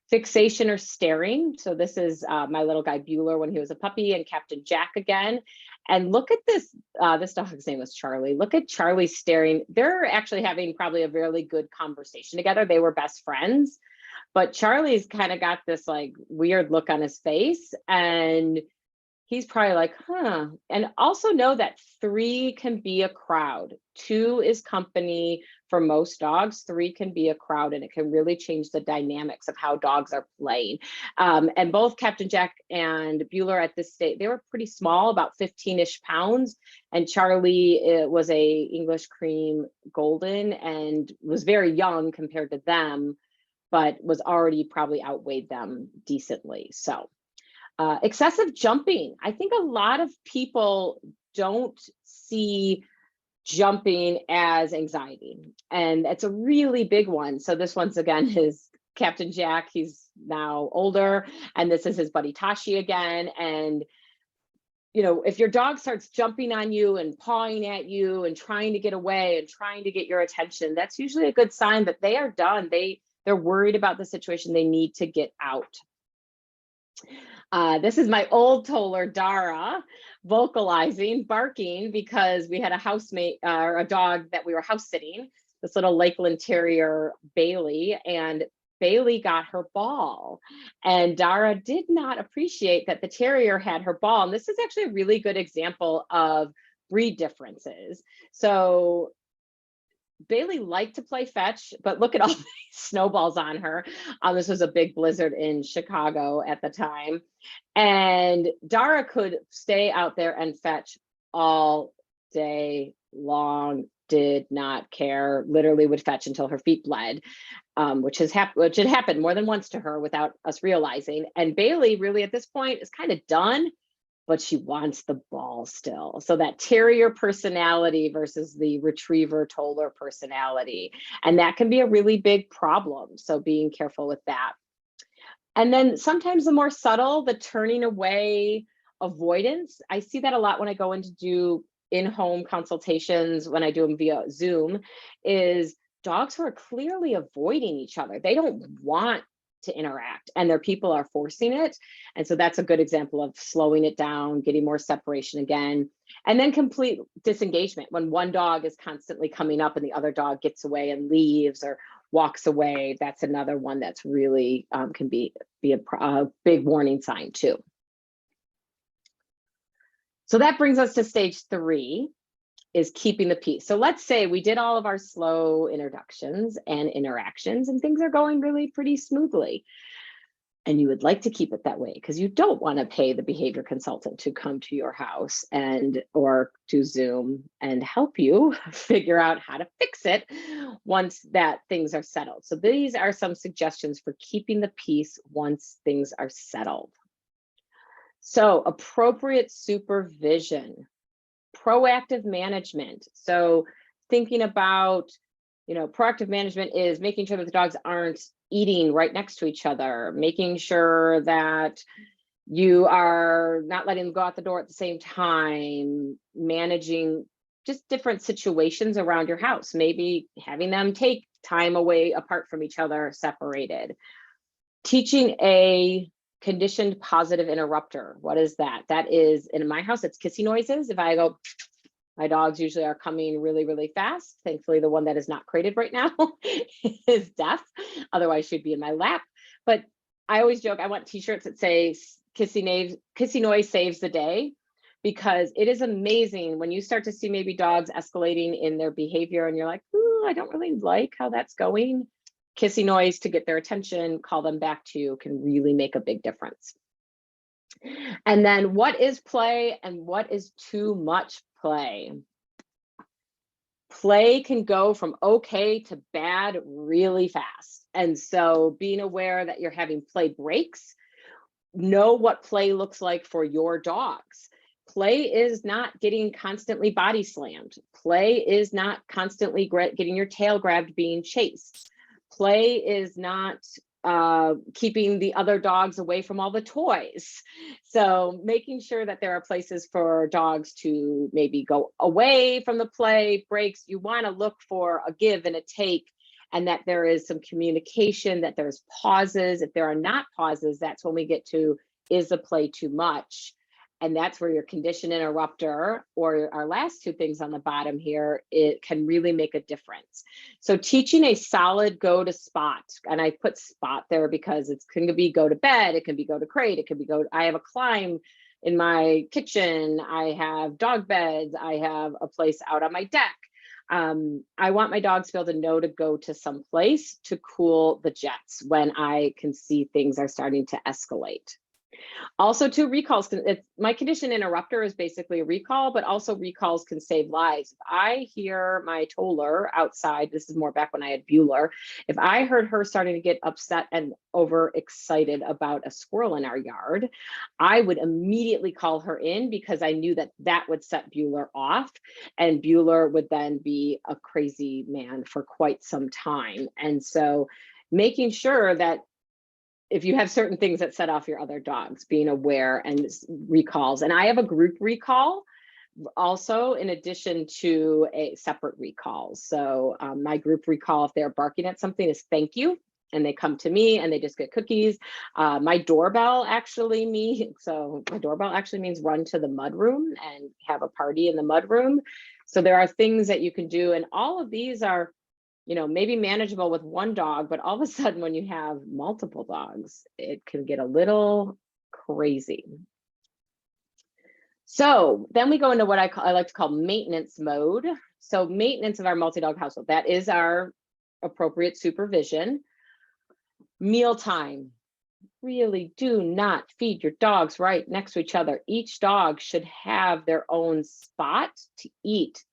Fixation or staring. So this is my little guy Bueller when he was a puppy, and Captain Jack again. And look at this, this dog's name was Charlie. Look at Charlie staring. They're actually having probably a really good conversation together. They were best friends. But Charlie's kind of got this like weird look on his face, and he's probably like, huh. And also know that 3 can be a crowd. 2 is company for most dogs. 3 can be a crowd, and it can really change the dynamics of how dogs are playing. And both Captain Jack and Bueller at this stage, they were pretty small, about 15-ish pounds. And Charlie was a English cream golden and was very young compared to them, but was already probably outweighed them decently. So excessive jumping. I think a lot of people don't see jumping as anxiety, and it's a really big one. So this once again is Captain Jack. He's now older, and this is his buddy Tashi again. And you know, if your dog starts jumping on you and pawing at you and trying to get away and trying to get your attention, that's usually a good sign that they are done. They're worried about the situation. They need to get out. This is my old toller, Dara, vocalizing, barking, because we had a housemate or a dog that we were house sitting, this little Lakeland Terrier, Bailey, and Bailey got her ball. And Dara did not appreciate that the Terrier had her ball. And this is actually a really good example of breed differences. So Bailey liked to play fetch, but look at all these snowballs on her. This was a big blizzard in Chicago at the time. And Dara could stay out there and fetch all day long, did not care, literally would fetch until her feet bled, which had happened more than once to her without us realizing. And Bailey really at this point is kind of done, but she wants the ball still. So that Terrier personality versus the Retriever Toller personality. And that can be a really big problem. So being careful with that. And then sometimes the more subtle, the turning away, avoidance. I see that a lot when I go in to do in-home consultations, when I do them via Zoom, is dogs who are clearly avoiding each other. They don't want to interact, and their people are forcing it. And so that's a good example of slowing it down, getting more separation again. And then complete disengagement, when one dog is constantly coming up and the other dog gets away and leaves or walks away. That's another one that's really can be a big warning sign too. So that brings us to stage 3, is keeping the peace. So let's say we did all of our slow introductions and interactions and things are going really pretty smoothly. and you would like to keep it that way because you don't want to pay the behavior consultant to come to your house or to Zoom and help you figure out how to fix it once that things are settled. So these are some suggestions for keeping the peace once things are settled. So appropriate supervision, proactive management. So thinking about, proactive management is making sure that the dogs aren't eating right next to each other, making sure that you are not letting them go out the door at the same time, managing just different situations around your house, maybe having them take time away apart from each other, separated. Teaching a conditioned positive interrupter. What is that? That is, in my house, it's kissy noises. If I go, my dogs usually are coming really, really fast. Thankfully, the one that is not crated right now is deaf. Otherwise, she'd be in my lap. But I always joke, I want t-shirts that say kissy noise saves the day, because it is amazing when you start to see maybe dogs escalating in their behavior and you're like, ooh, I don't really like how that's going. Kissy noise to get their attention, call them back to you, can really make a big difference. And then what is play and what is too much play? Play can go from okay to bad really fast. And so being aware that you're having play breaks, know what play looks like for your dogs. Play is not getting constantly body slammed. Play is not constantly getting your tail grabbed, being chased. Play is not keeping the other dogs away from all the toys. So making sure that there are places for dogs to maybe go away from the play breaks. You want to look for a give and a take, and that there is some communication, that there's pauses. If there are not pauses, that's when we get to, is the play too much? And that's where your condition interrupter, or our last two things on the bottom here, it can really make a difference. So teaching a solid go to spot, and I put spot there because it can be go to bed, it can be go to crate, it can be go, I have a climb in my kitchen, I have dog beds, I have a place out on my deck. I want my dogs to be able to know to go to some place to cool the jets when I can see things are starting to escalate. Also, two recalls. My condition interrupter is basically a recall, but also recalls can save lives. If I hear my Toller outside, this is more back when I had Bueller, if I heard her starting to get upset and overexcited about a squirrel in our yard, I would immediately call her in, because I knew that that would set Bueller off, and Bueller would then be a crazy man for quite some time. And so making sure that if you have certain things that set off your other dogs, being aware, and recalls. And I have a group recall also, in addition to a separate recall. So my group recall, if they're barking at something, is thank you. And they come to me and they just get cookies. My doorbell actually means run to the mudroom and have a party in the mudroom. So there are things that you can do. And all of these are, maybe manageable with one dog, but all of a sudden when you have multiple dogs, it can get a little crazy. So then we go into what I like to call maintenance mode. So maintenance of our multi-dog household, that is our appropriate supervision. Mealtime. Really do not feed your dogs right next to each other. Each dog should have their own spot to eat.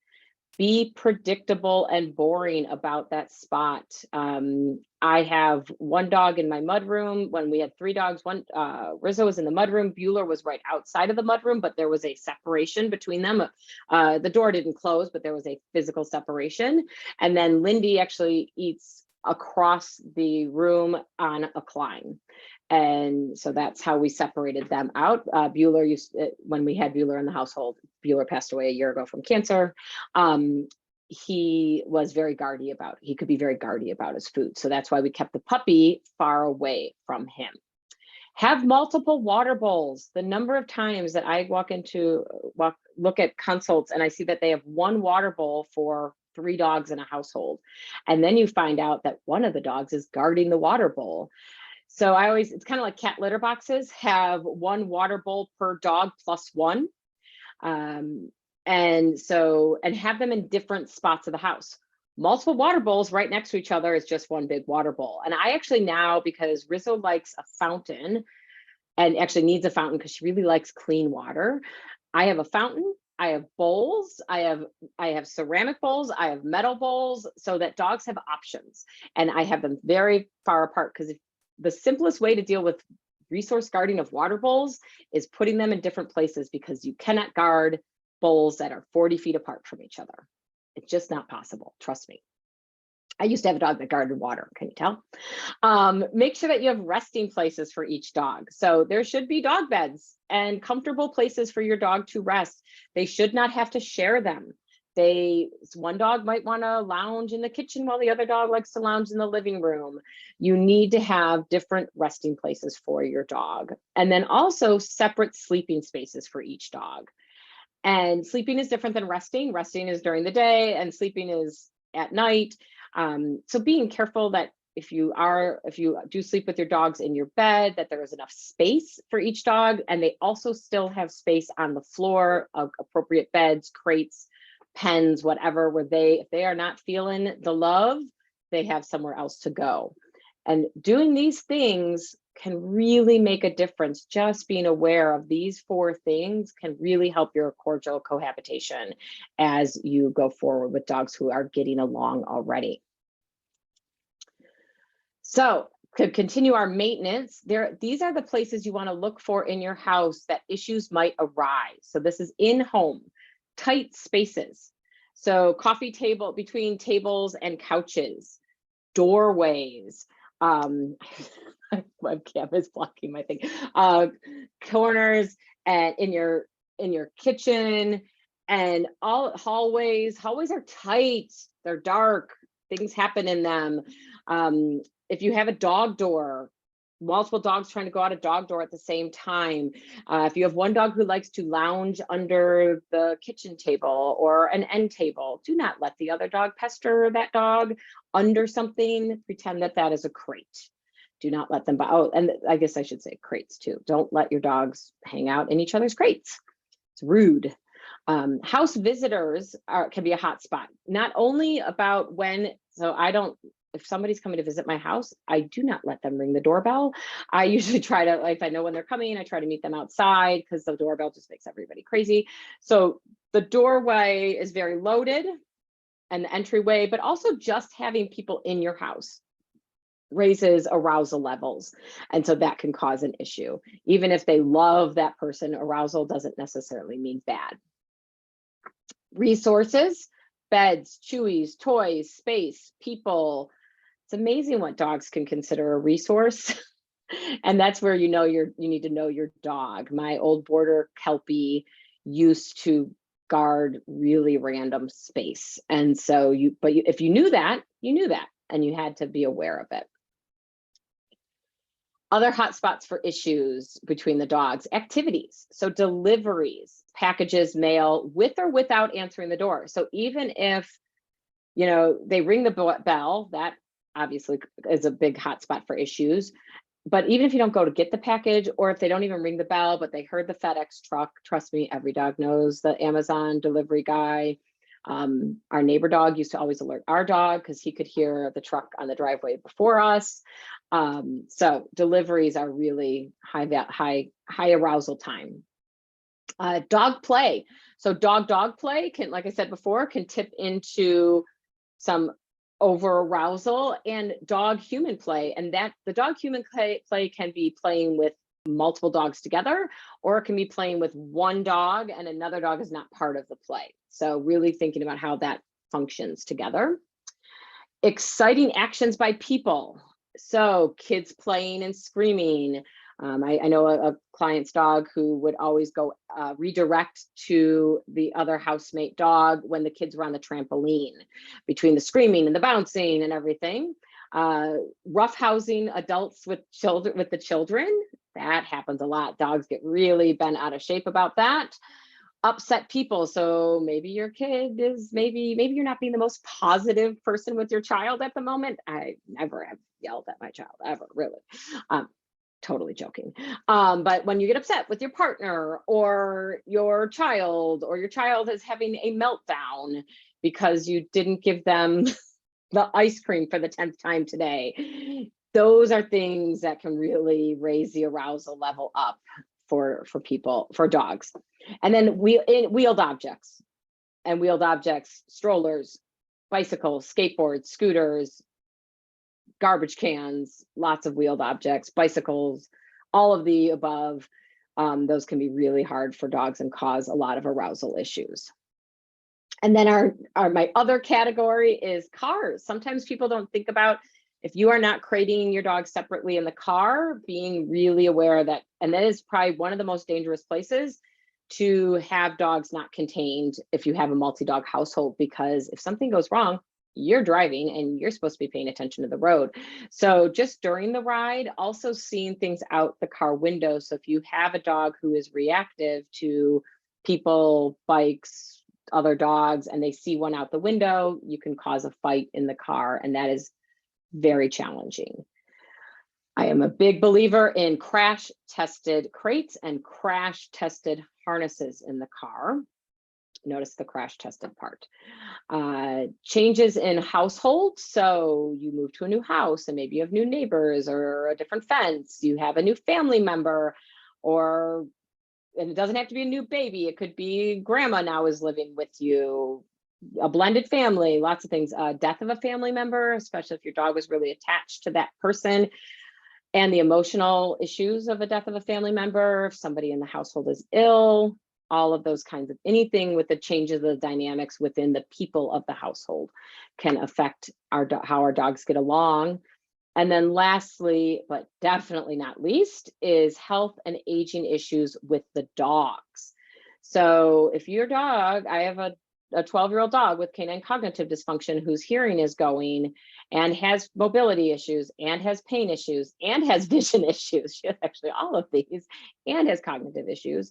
Be predictable and boring about that spot. I have one dog in my mudroom. When we had three dogs, Rizzo was in the mudroom, Bueller was right outside of the mudroom, but there was a separation between them. The door didn't close, but there was a physical separation. And then Lindy actually eats across the room on a climb. And so that's how we separated them out. Bueller when we had Bueller in the household, Bueller passed away a year ago from cancer. He was very guardy he could be very guardy about his food. So that's why we kept the puppy far away from him. Have multiple water bowls. The number of times that I look at consults and I see that they have one water bowl for 3 dogs in a household. And then you find out that one of the dogs is guarding the water bowl. So it's kind of like cat litter boxes, have one water bowl per dog plus one. And have them in different spots of the house. Multiple water bowls right next to each other is just one big water bowl. And I actually now, because Rizzo likes a fountain and actually needs a fountain because she really likes clean water, I have a fountain, I have bowls, I have ceramic bowls, I have metal bowls, so that dogs have options. And I have them very far apart, because the simplest way to deal with resource guarding of water bowls is putting them in different places, because you cannot guard bowls that are 40 feet apart from each other. It's just not possible, trust me. I used to have a dog that guarded water, can you tell? Make sure that you have resting places for each dog. So there should be dog beds and comfortable places for your dog to rest. They should not have to share them. One dog might want to lounge in the kitchen while the other dog likes to lounge in the living room. You need to have different resting places for your dog. And then also separate sleeping spaces for each dog. And sleeping is different than resting. Resting is during the day and sleeping is at night. So being careful that if you do sleep with your dogs in your bed, that there is enough space for each dog, and they also still have space on the floor of appropriate beds, crates, pens, whatever, where if they are not feeling the love, they have somewhere else to go. And doing these things can really make a difference. Just being aware of these 4 things can really help your cordial cohabitation as you go forward with dogs who are getting along already. So to continue our maintenance, these are the places you want to look for in your house that issues might arise. So this is in home, tight spaces. So coffee table, between tables and couches, doorways, my webcam is blocking my thing, corners, and in your kitchen, and all hallways are tight, they're dark, things happen in them. If you have a dog door, multiple dogs trying to go out a dog door at the same time. If you have one dog who likes to lounge under the kitchen table or an end table, do not let the other dog pester that dog under something. Pretend that that is a crate. Do not let them, oh, and I guess I should say crates too. Don't let your dogs hang out in each other's crates. It's rude. House visitors can be a hot spot. Not only about if somebody's coming to visit my house, I do not let them ring the doorbell. I usually try to, if I know when they're coming, I try to meet them outside, because the doorbell just makes everybody crazy. So the doorway is very loaded, and the entryway, but also just having people in your house raises arousal levels. And so that can cause an issue. Even if they love that person, arousal doesn't necessarily mean bad. Resources, beds, chewies, toys, space, people. It's amazing what dogs can consider a resource. And that's where you need to know your dog. My old border Kelpie used to guard really random space. And so if you knew that, and you had to be aware of it. Other hotspots for issues between the dogs, activities. So deliveries, packages, mail, with or without answering the door. So even if, they ring the bell, that obviously is a big hotspot for issues. But even if you don't go to get the package, or if they don't even ring the bell, but they heard the FedEx truck, trust me, every dog knows the Amazon delivery guy. Our neighbor dog used to always alert our dog because he could hear the truck on the driveway before us. So deliveries are really high arousal time. Dog play. So dog play can, like I said before, can tip into some over arousal, and dog human play. And that the dog human play can be playing with multiple dogs together, or it can be playing with one dog and another dog is not part of the play. So really thinking about how that functions together. Exciting actions by people. So kids playing and screaming. I know a client's dog who would always go redirect to the other housemate dog when the kids were on the trampoline, between the screaming and the bouncing and everything. Roughhousing adults with the children. That happens a lot. Dogs get really bent out of shape about that. Upset people. So maybe your kid is, maybe you're not being the most positive person with your child at the moment. I never have yelled at my child, ever, really. Totally joking. But when you get upset with your partner or your child is having a meltdown because you didn't give them the ice cream for the 10th time today. Those are things that can really raise the arousal level up for people, for dogs. And then wheeled objects, strollers, bicycles, skateboards, scooters, garbage cans, lots of wheeled objects, bicycles, all of the above. Those can be really hard for dogs and cause a lot of arousal issues. And then my other category is cars. Sometimes people don't think about, if you are not crating your dog separately in the car, being really aware of that. And that is probably one of the most dangerous places to have dogs not contained if you have a multi-dog household, because if something goes wrong, you're driving and you're supposed to be paying attention to the road. So just during the ride, also seeing things out the car window. So if you have a dog who is reactive to people, bikes, other dogs, and they see one out the window, you can cause a fight in the car, and that is very challenging. I am a big believer in crash tested crates and crash tested harnesses in the car. Notice the crash tested part. Changes in household. So you move to a new house and maybe you have new neighbors or a different fence. You have a new family member, and it doesn't have to be a new baby. It could be grandma now is living with you, a blended family, lots of things. Death of a family member, especially if your dog was really attached to that person, and the emotional issues of a death of a family member, if somebody in the household is ill, all of those kinds of, anything with the changes of the dynamics within the people of the household can affect how our dogs get along. And then lastly, but definitely not least, is health and aging issues with the dogs. So if your dog, I have a 12-year-old dog with canine cognitive dysfunction whose hearing is going and has mobility issues and has pain issues and has vision issues. She has actually all of these and has cognitive issues.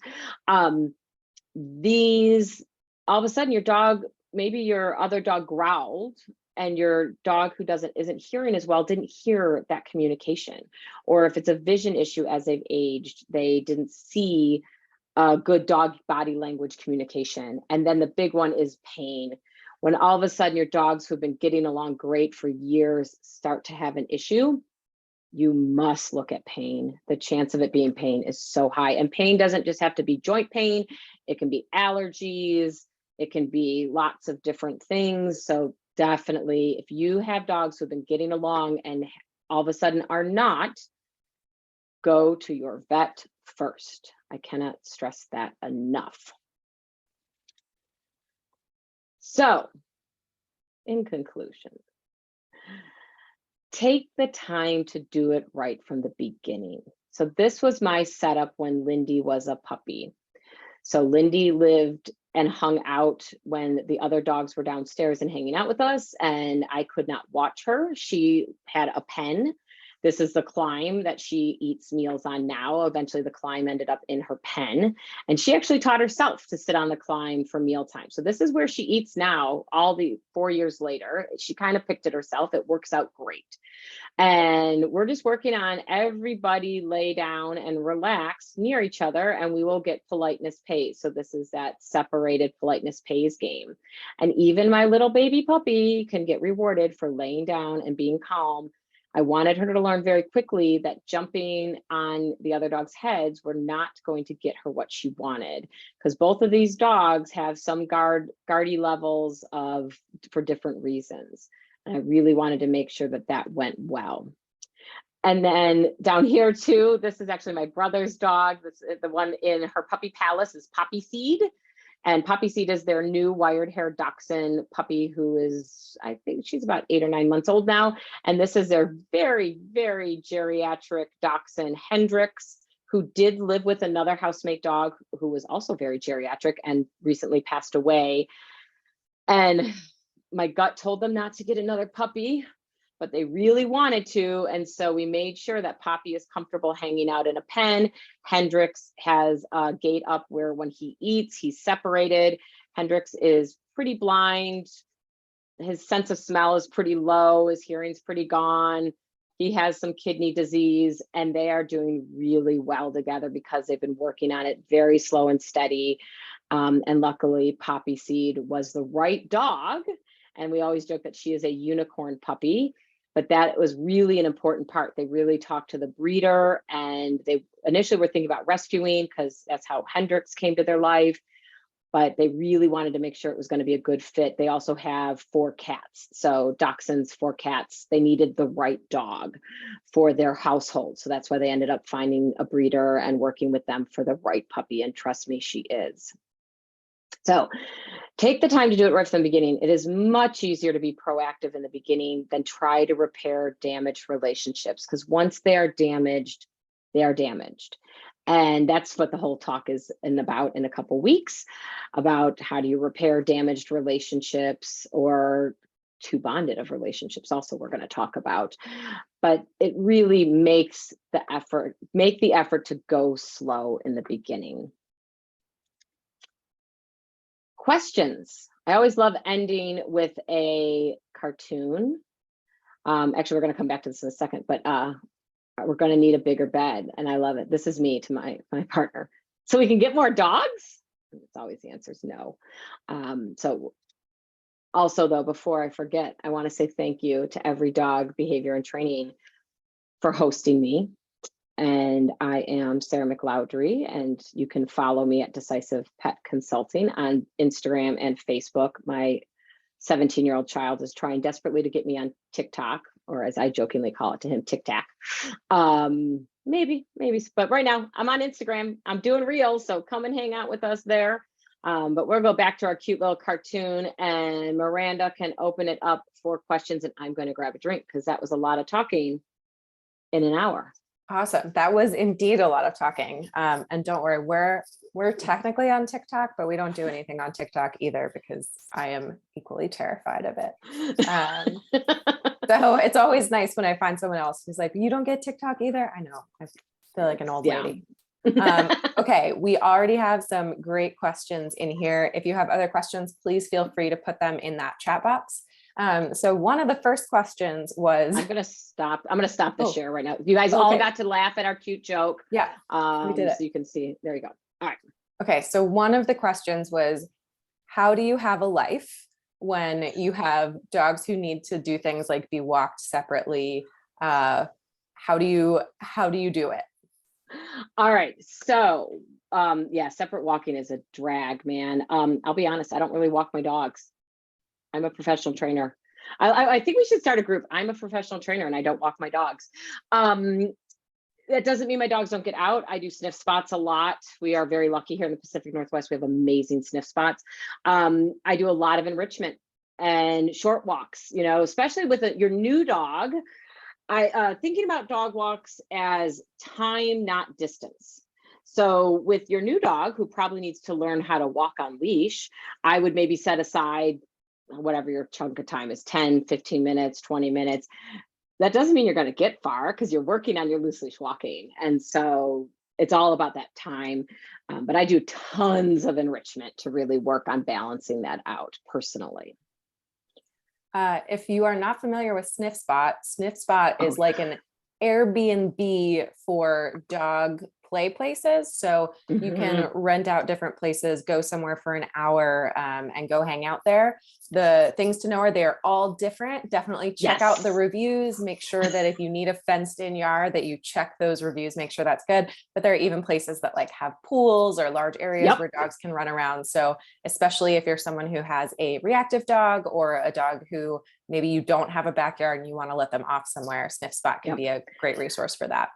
These, all of a sudden your dog, maybe your other dog growled and your dog who isn't hearing as well didn't hear that communication. Or if it's a vision issue as they've aged, they didn't see good dog body language communication. And then the big one is pain. When all of a sudden your dogs who've been getting along great for years start to have an issue, you must look at pain. The chance of it being pain is so high. And pain doesn't just have to be joint pain. It can be allergies. It can be lots of different things. So definitely, if you have dogs who've been getting along and all of a sudden are not, go to your vet first. I cannot stress that enough. So, in conclusion, take the time to do it right from the beginning. So this was my setup when Lindy was a puppy. So Lindy lived and hung out when the other dogs were downstairs and hanging out with us, and I could not watch her. She had a pen. This is the climb that she eats meals on now. Eventually the climb ended up in her pen, and she actually taught herself to sit on the climb for mealtime. So this is where she eats now, all the 4 years later. She kind of picked it herself. It works out great. And we're just working on everybody lay down and relax near each other, and we will get politeness pays. So this is that separated politeness pays game. And even my little baby puppy can get rewarded for laying down and being calm. I wanted her to learn very quickly that jumping on the other dog's heads were not going to get her what she wanted, because both of these dogs have some guardy levels for different reasons. And I really wanted to make sure that that went well. And then down here too, this is actually my brother's dog. This is the one in her puppy palace is Poppy Seed. And Poppy Seed is their new wired hair dachshund puppy who is, I think she's about 8 or 9 months old now. And this is their very, very geriatric dachshund, Hendrix, who did live with another housemate dog who was also very geriatric and recently passed away. And my gut told them not to get another puppy, but they really wanted to. And so we made sure that Poppy is comfortable hanging out in a pen. Hendrix has a gate up where when he eats, he's separated. Hendrix is pretty blind. His sense of smell is pretty low. His hearing's pretty gone. He has some kidney disease, and they are doing really well together because they've been working on it very slow and steady. And luckily, Poppy Seed was the right dog. And we always joke that she is a unicorn puppy, but that was really an important part. They really talked to the breeder, and they initially were thinking about rescuing because that's how Hendrix came to their life. But they really wanted to make sure it was going to be a good fit. They also have 4 cats. So dachshunds, 4 cats. They needed the right dog for their household. So that's why they ended up finding a breeder and working with them for the right puppy. And trust me, she is. So take the time to do it right from the beginning. It is much easier to be proactive in the beginning than try to repair damaged relationships, because once they are damaged, they are damaged. And that's what the whole talk is about in a couple weeks, about how do you repair damaged relationships, or too bonded of relationships also we're going to talk about. But it really makes the effort to go slow in the beginning. Questions. I always love ending with a cartoon. Actually, we're going to come back to this in a second, but we're going to need a bigger bed, and I love it. This is me to my partner. So we can get more dogs? It's always the answer is no. So also though, before I forget, I want to say thank you to Every Dog Behavior and Training for hosting me. And I am Sara McLoudrey, and you can follow me at Decisive Pet Consulting on Instagram and Facebook. My 17-year-old child is trying desperately to get me on TikTok, or as I jokingly call it to him, TikTok. Maybe, but right now I'm on Instagram. I'm doing reels, so come and hang out with us there. But we'll go back to our cute little cartoon, and Miranda can open it up for questions, and I'm going to grab a drink because that was a lot of talking in an hour. Awesome. That was indeed a lot of talking. And don't worry, we're technically on TikTok, but we don't do anything on TikTok either because I am equally terrified of it. So it's always nice when I find someone else who's like, you don't get TikTok either. I know. I feel like an old lady. Okay, we already have some great questions in here. If you have other questions, please feel free to put them in that chat box. So one of the first questions was, I'm going to stop the share right now. You guys all got to laugh at our cute joke. Yeah, we did it. So you can see, there you go. All right. Okay. So one of the questions was, how do you have a life when you have dogs who need to do things like be walked separately? How do you do it? All right. So, yeah, separate walking is a drag, man. I'll be honest. I don't really walk my dogs. I'm a professional trainer. I think we should start a group. I'm a professional trainer and I don't walk my dogs. That doesn't mean my dogs don't get out. I do sniff spots a lot. We are very lucky here in the Pacific Northwest. We have amazing sniff spots. I do a lot of enrichment and short walks, especially with your new dog. Thinking about dog walks as time, not distance. So with your new dog who probably needs to learn how to walk on leash, I would maybe set aside whatever your chunk of time is, 10, 15 minutes, 20 minutes. That doesn't mean you're going to get far because you're working on your loose leash walking. And so it's all about that time. But I do tons of enrichment to really work on balancing that out personally. If you are not familiar with Sniff Spot is like an Airbnb for dog play places. So you can rent out different places, go somewhere for an hour and go hang out there. The things to know are they're all different. Definitely check out the reviews. Make sure that if you need a fenced in yard that you check those reviews, make sure that's good. But there are even places that like have pools or large areas where dogs can run around. So especially if you're someone who has a reactive dog or a dog who maybe you don't have a backyard and you want to let them off somewhere, Sniff Spot can be a great resource for that.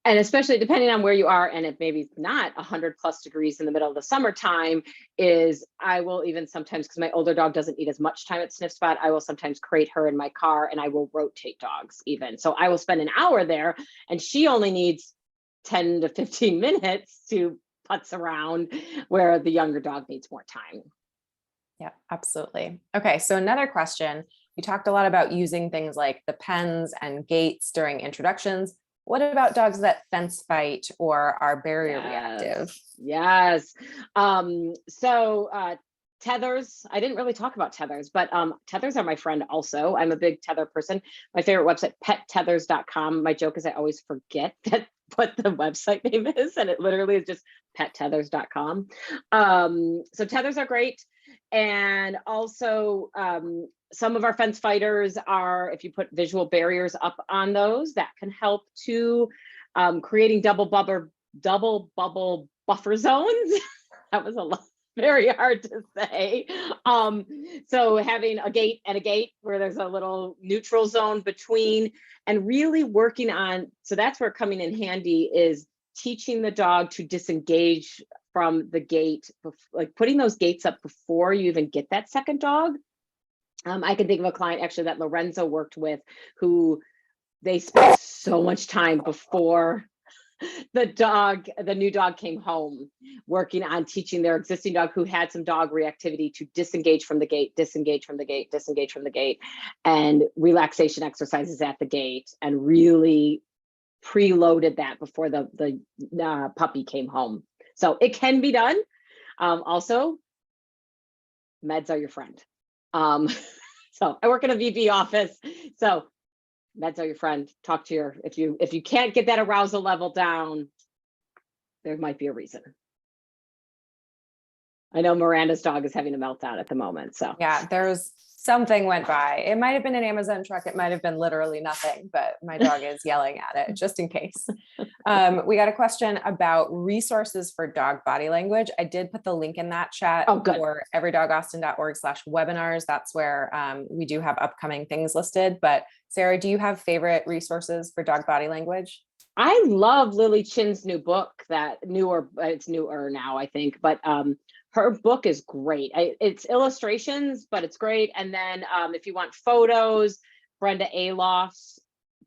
And especially depending on where you are, and if maybe it's not 100+ degrees in the middle of the summertime, I will even sometimes, because my older dog doesn't need as much time at Sniff Spot, I will sometimes crate her in my car and I will rotate dogs even. So I will spend an hour there and she only needs 10 to 15 minutes to putz around, where the younger dog needs more time. Yeah, absolutely. Okay, so another question. You talked a lot about using things like the pens and gates during introductions. What about dogs that fence fight or are barrier reactive? Yes. Tethers, I didn't really talk about tethers, but tethers are my friend also. I'm a big tether person. My favorite website, pettethers.com. My joke is I always forget what the website name is, and it literally is just pettethers.com. So tethers are great. And also Some of our fence fighters are, if you put visual barriers up on those, that can help to creating double bubble buffer zones. That was a lot, very hard to say. So having a gate and a gate where there's a little neutral zone between, and really working on, so that's where coming in handy is teaching the dog to disengage from the gate, like putting those gates up before you even get that second dog. I can think of a client actually that Lorenzo worked with, who they spent so much time before the new dog came home, working on teaching their existing dog who had some dog reactivity to disengage from the gate, disengage from the gate, disengage from the gate, and relaxation exercises at the gate, and really preloaded that before the puppy came home. So it can be done. Also, meds are your friend. So I work in a VP office, so meds are your friend. Talk to your, if you can't get that arousal level down, there might be a reason. I know Miranda's dog is having a meltdown at the moment, so. Yeah, there's something went by. It might have been an Amazon truck. It might have been literally nothing, but my dog is yelling at it just in case. We got a question about resources for dog body language. I did put the link in that chat for everydogaustin.org/webinars. That's where we do have upcoming things listed. But Sarah, do you have favorite resources for dog body language? I love Lily Chin's new book, it's newer now, I think, but her book is great. It's illustrations, but it's great. And then if you want photos, Brenda Aloff's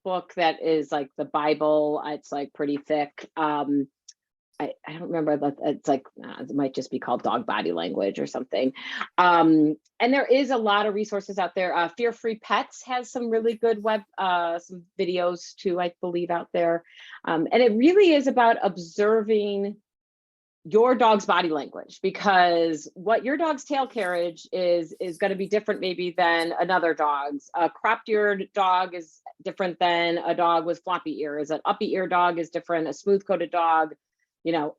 book that is like the Bible. It's like pretty thick. I don't remember, but it's like, it might just be called Dog Body Language or something. And there is a lot of resources out there. Fear Free Pets has some really good some videos too, I believe, out there. And it really is about observing your dog's body language, because what your dog's tail carriage is going to be different maybe than another dog's. A cropped eared dog is different than a dog with floppy ears. An uppy ear dog is different, a smooth coated dog,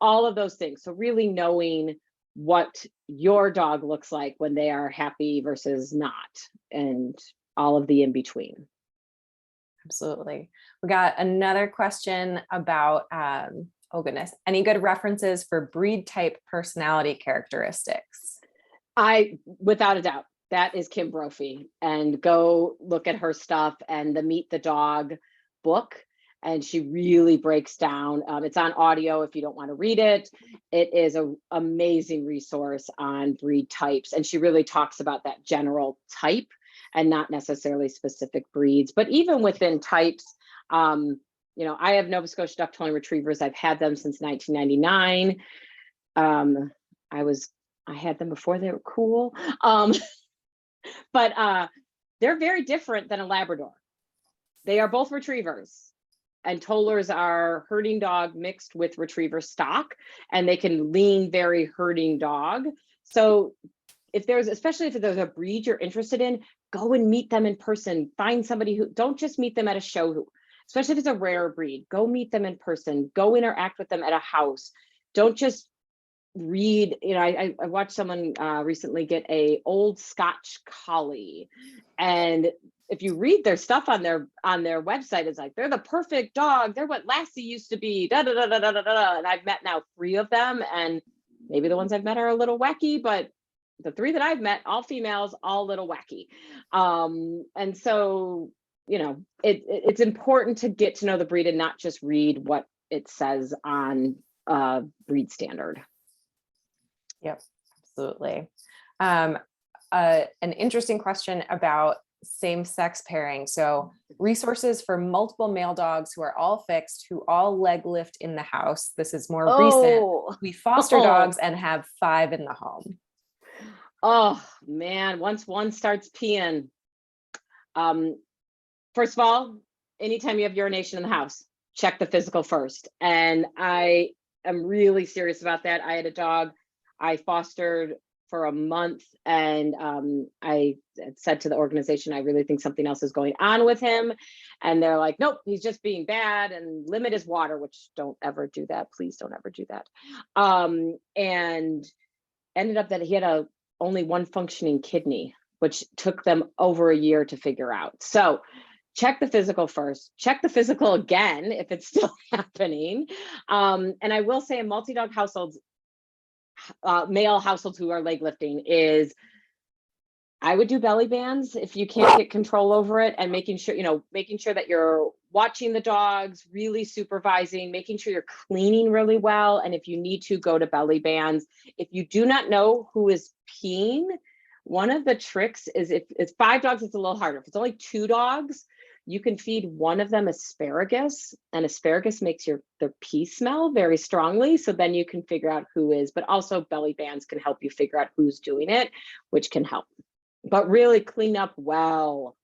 all of those things. So really knowing what your dog looks like when they are happy versus not, and all of the in between. Absolutely. We got another question about, oh goodness, any good references for breed type personality characteristics? Without a doubt, that is Kim Brophy, and go look at her stuff and the Meet the Dog book. And she really breaks down, it's on audio if you don't want to read it. It is an amazing resource on breed types. And she really talks about that general type and not necessarily specific breeds, but even within types, I have Nova Scotia Duck Towing Retrievers. I've had them since 1999. I had them before they were cool. But they're very different than a Labrador. They are both retrievers, and Tollers are herding dog mixed with retriever stock, and they can lean very herding dog. So especially if there's a breed you're interested in, go and meet them in person. Find somebody don't just meet them at a show. Especially if it's a rare breed, go meet them in person, go interact with them at a house. Don't just read, I watched someone recently get a old Scotch Collie, and if you read their stuff on their website, it's like, they're the perfect dog. They're what Lassie used to be, da, da, da, da, da, da, da. And I've met now 3 of them, and maybe the ones I've met are a little wacky, but the 3 that I've met, all females, all a little wacky. And so, it's important to get to know the breed and not just read what it says on breed standard. Yep, absolutely. An interesting question about same-sex pairing. So resources for multiple male dogs who are all fixed, who all leg lift in the house. This is more recent. We foster dogs and have 5 in the home. Oh man, once one starts peeing, first of all, anytime you have urination in the house, check the physical first. And I am really serious about that. I had a dog I fostered for a month, and I said to the organization, I really think something else is going on with him. And they're like, nope, he's just being bad, and limit his water, which don't ever do that. Please don't ever do that. And ended up that he had only one functioning kidney, which took them over a year to figure out. So check the physical first, check the physical again if it's still happening. And I will say in multi-dog households, male households who are leg lifting, is I would do belly bands if you can't get control over it, and making sure, making sure that you're watching the dogs, really supervising, making sure you're cleaning really well. And if you need to, go to belly bands. If you do not know who is peeing, one of the tricks is, if it's 5 dogs, it's a little harder. If it's only 2 dogs, you can feed one of them asparagus, and asparagus makes their pee smell very strongly. So then you can figure out who is, but also belly bands can help you figure out who's doing it, which can help. But really clean up well.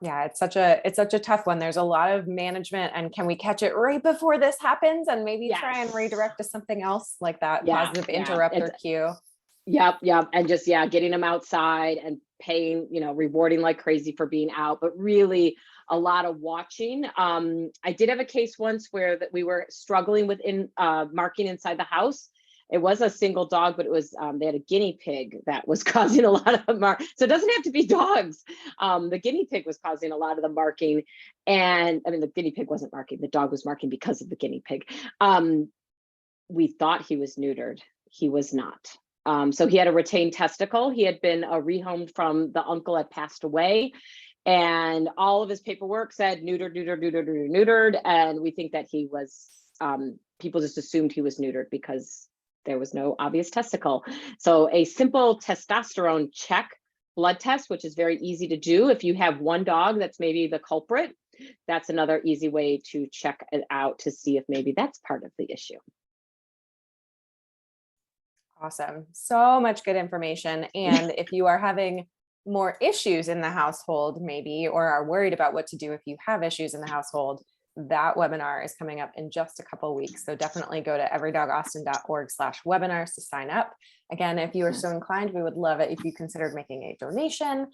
Yeah, it's such a tough one. There's a lot of management, and can we catch it right before this happens and maybe try and redirect to something else, like that positive interrupter cue. Yep. And just, getting them outside and paying, rewarding like crazy for being out, but really a lot of watching. I did have a case once where that we were struggling with marking inside the house. It was a single dog, but it was, they had a guinea pig that was causing a lot of mark. So it doesn't have to be dogs. The guinea pig was causing a lot of the marking. And I mean, the guinea pig wasn't marking, the dog was marking because of the guinea pig. We thought he was neutered. He was not. So he had a retained testicle. He had been rehomed from the uncle had passed away. And all of his paperwork said neutered. And we think that he was, people just assumed he was neutered because there was no obvious testicle. So a simple testosterone check blood test, which is very easy to do. If you have one dog that's maybe the culprit, that's another easy way to check it out to see if maybe that's part of the issue. Awesome. So much good information. And if you are having more issues in the household, maybe, or are worried about what to do if you have issues in the household, that webinar is coming up in just a couple of weeks. So definitely go to everydogaustin.org/webinars to sign up. Again, if you are so inclined, we would love it if you considered making a donation.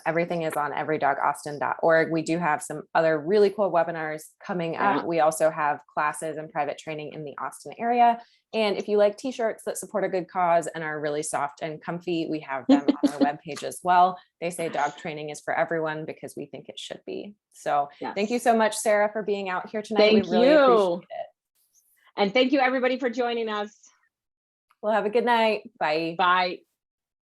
Everything is on everydogaustin.org. We do have some other really cool webinars coming up. We also have classes and private training in the Austin area. And if you like t-shirts that support a good cause and are really soft and comfy, we have them on our webpage as well. They say dog training is for everyone because we think it should be. So thank you so much, Sarah, for being out here tonight. Thank we really appreciate it. And thank you everybody for joining us. Well, have a good night. Bye. Bye.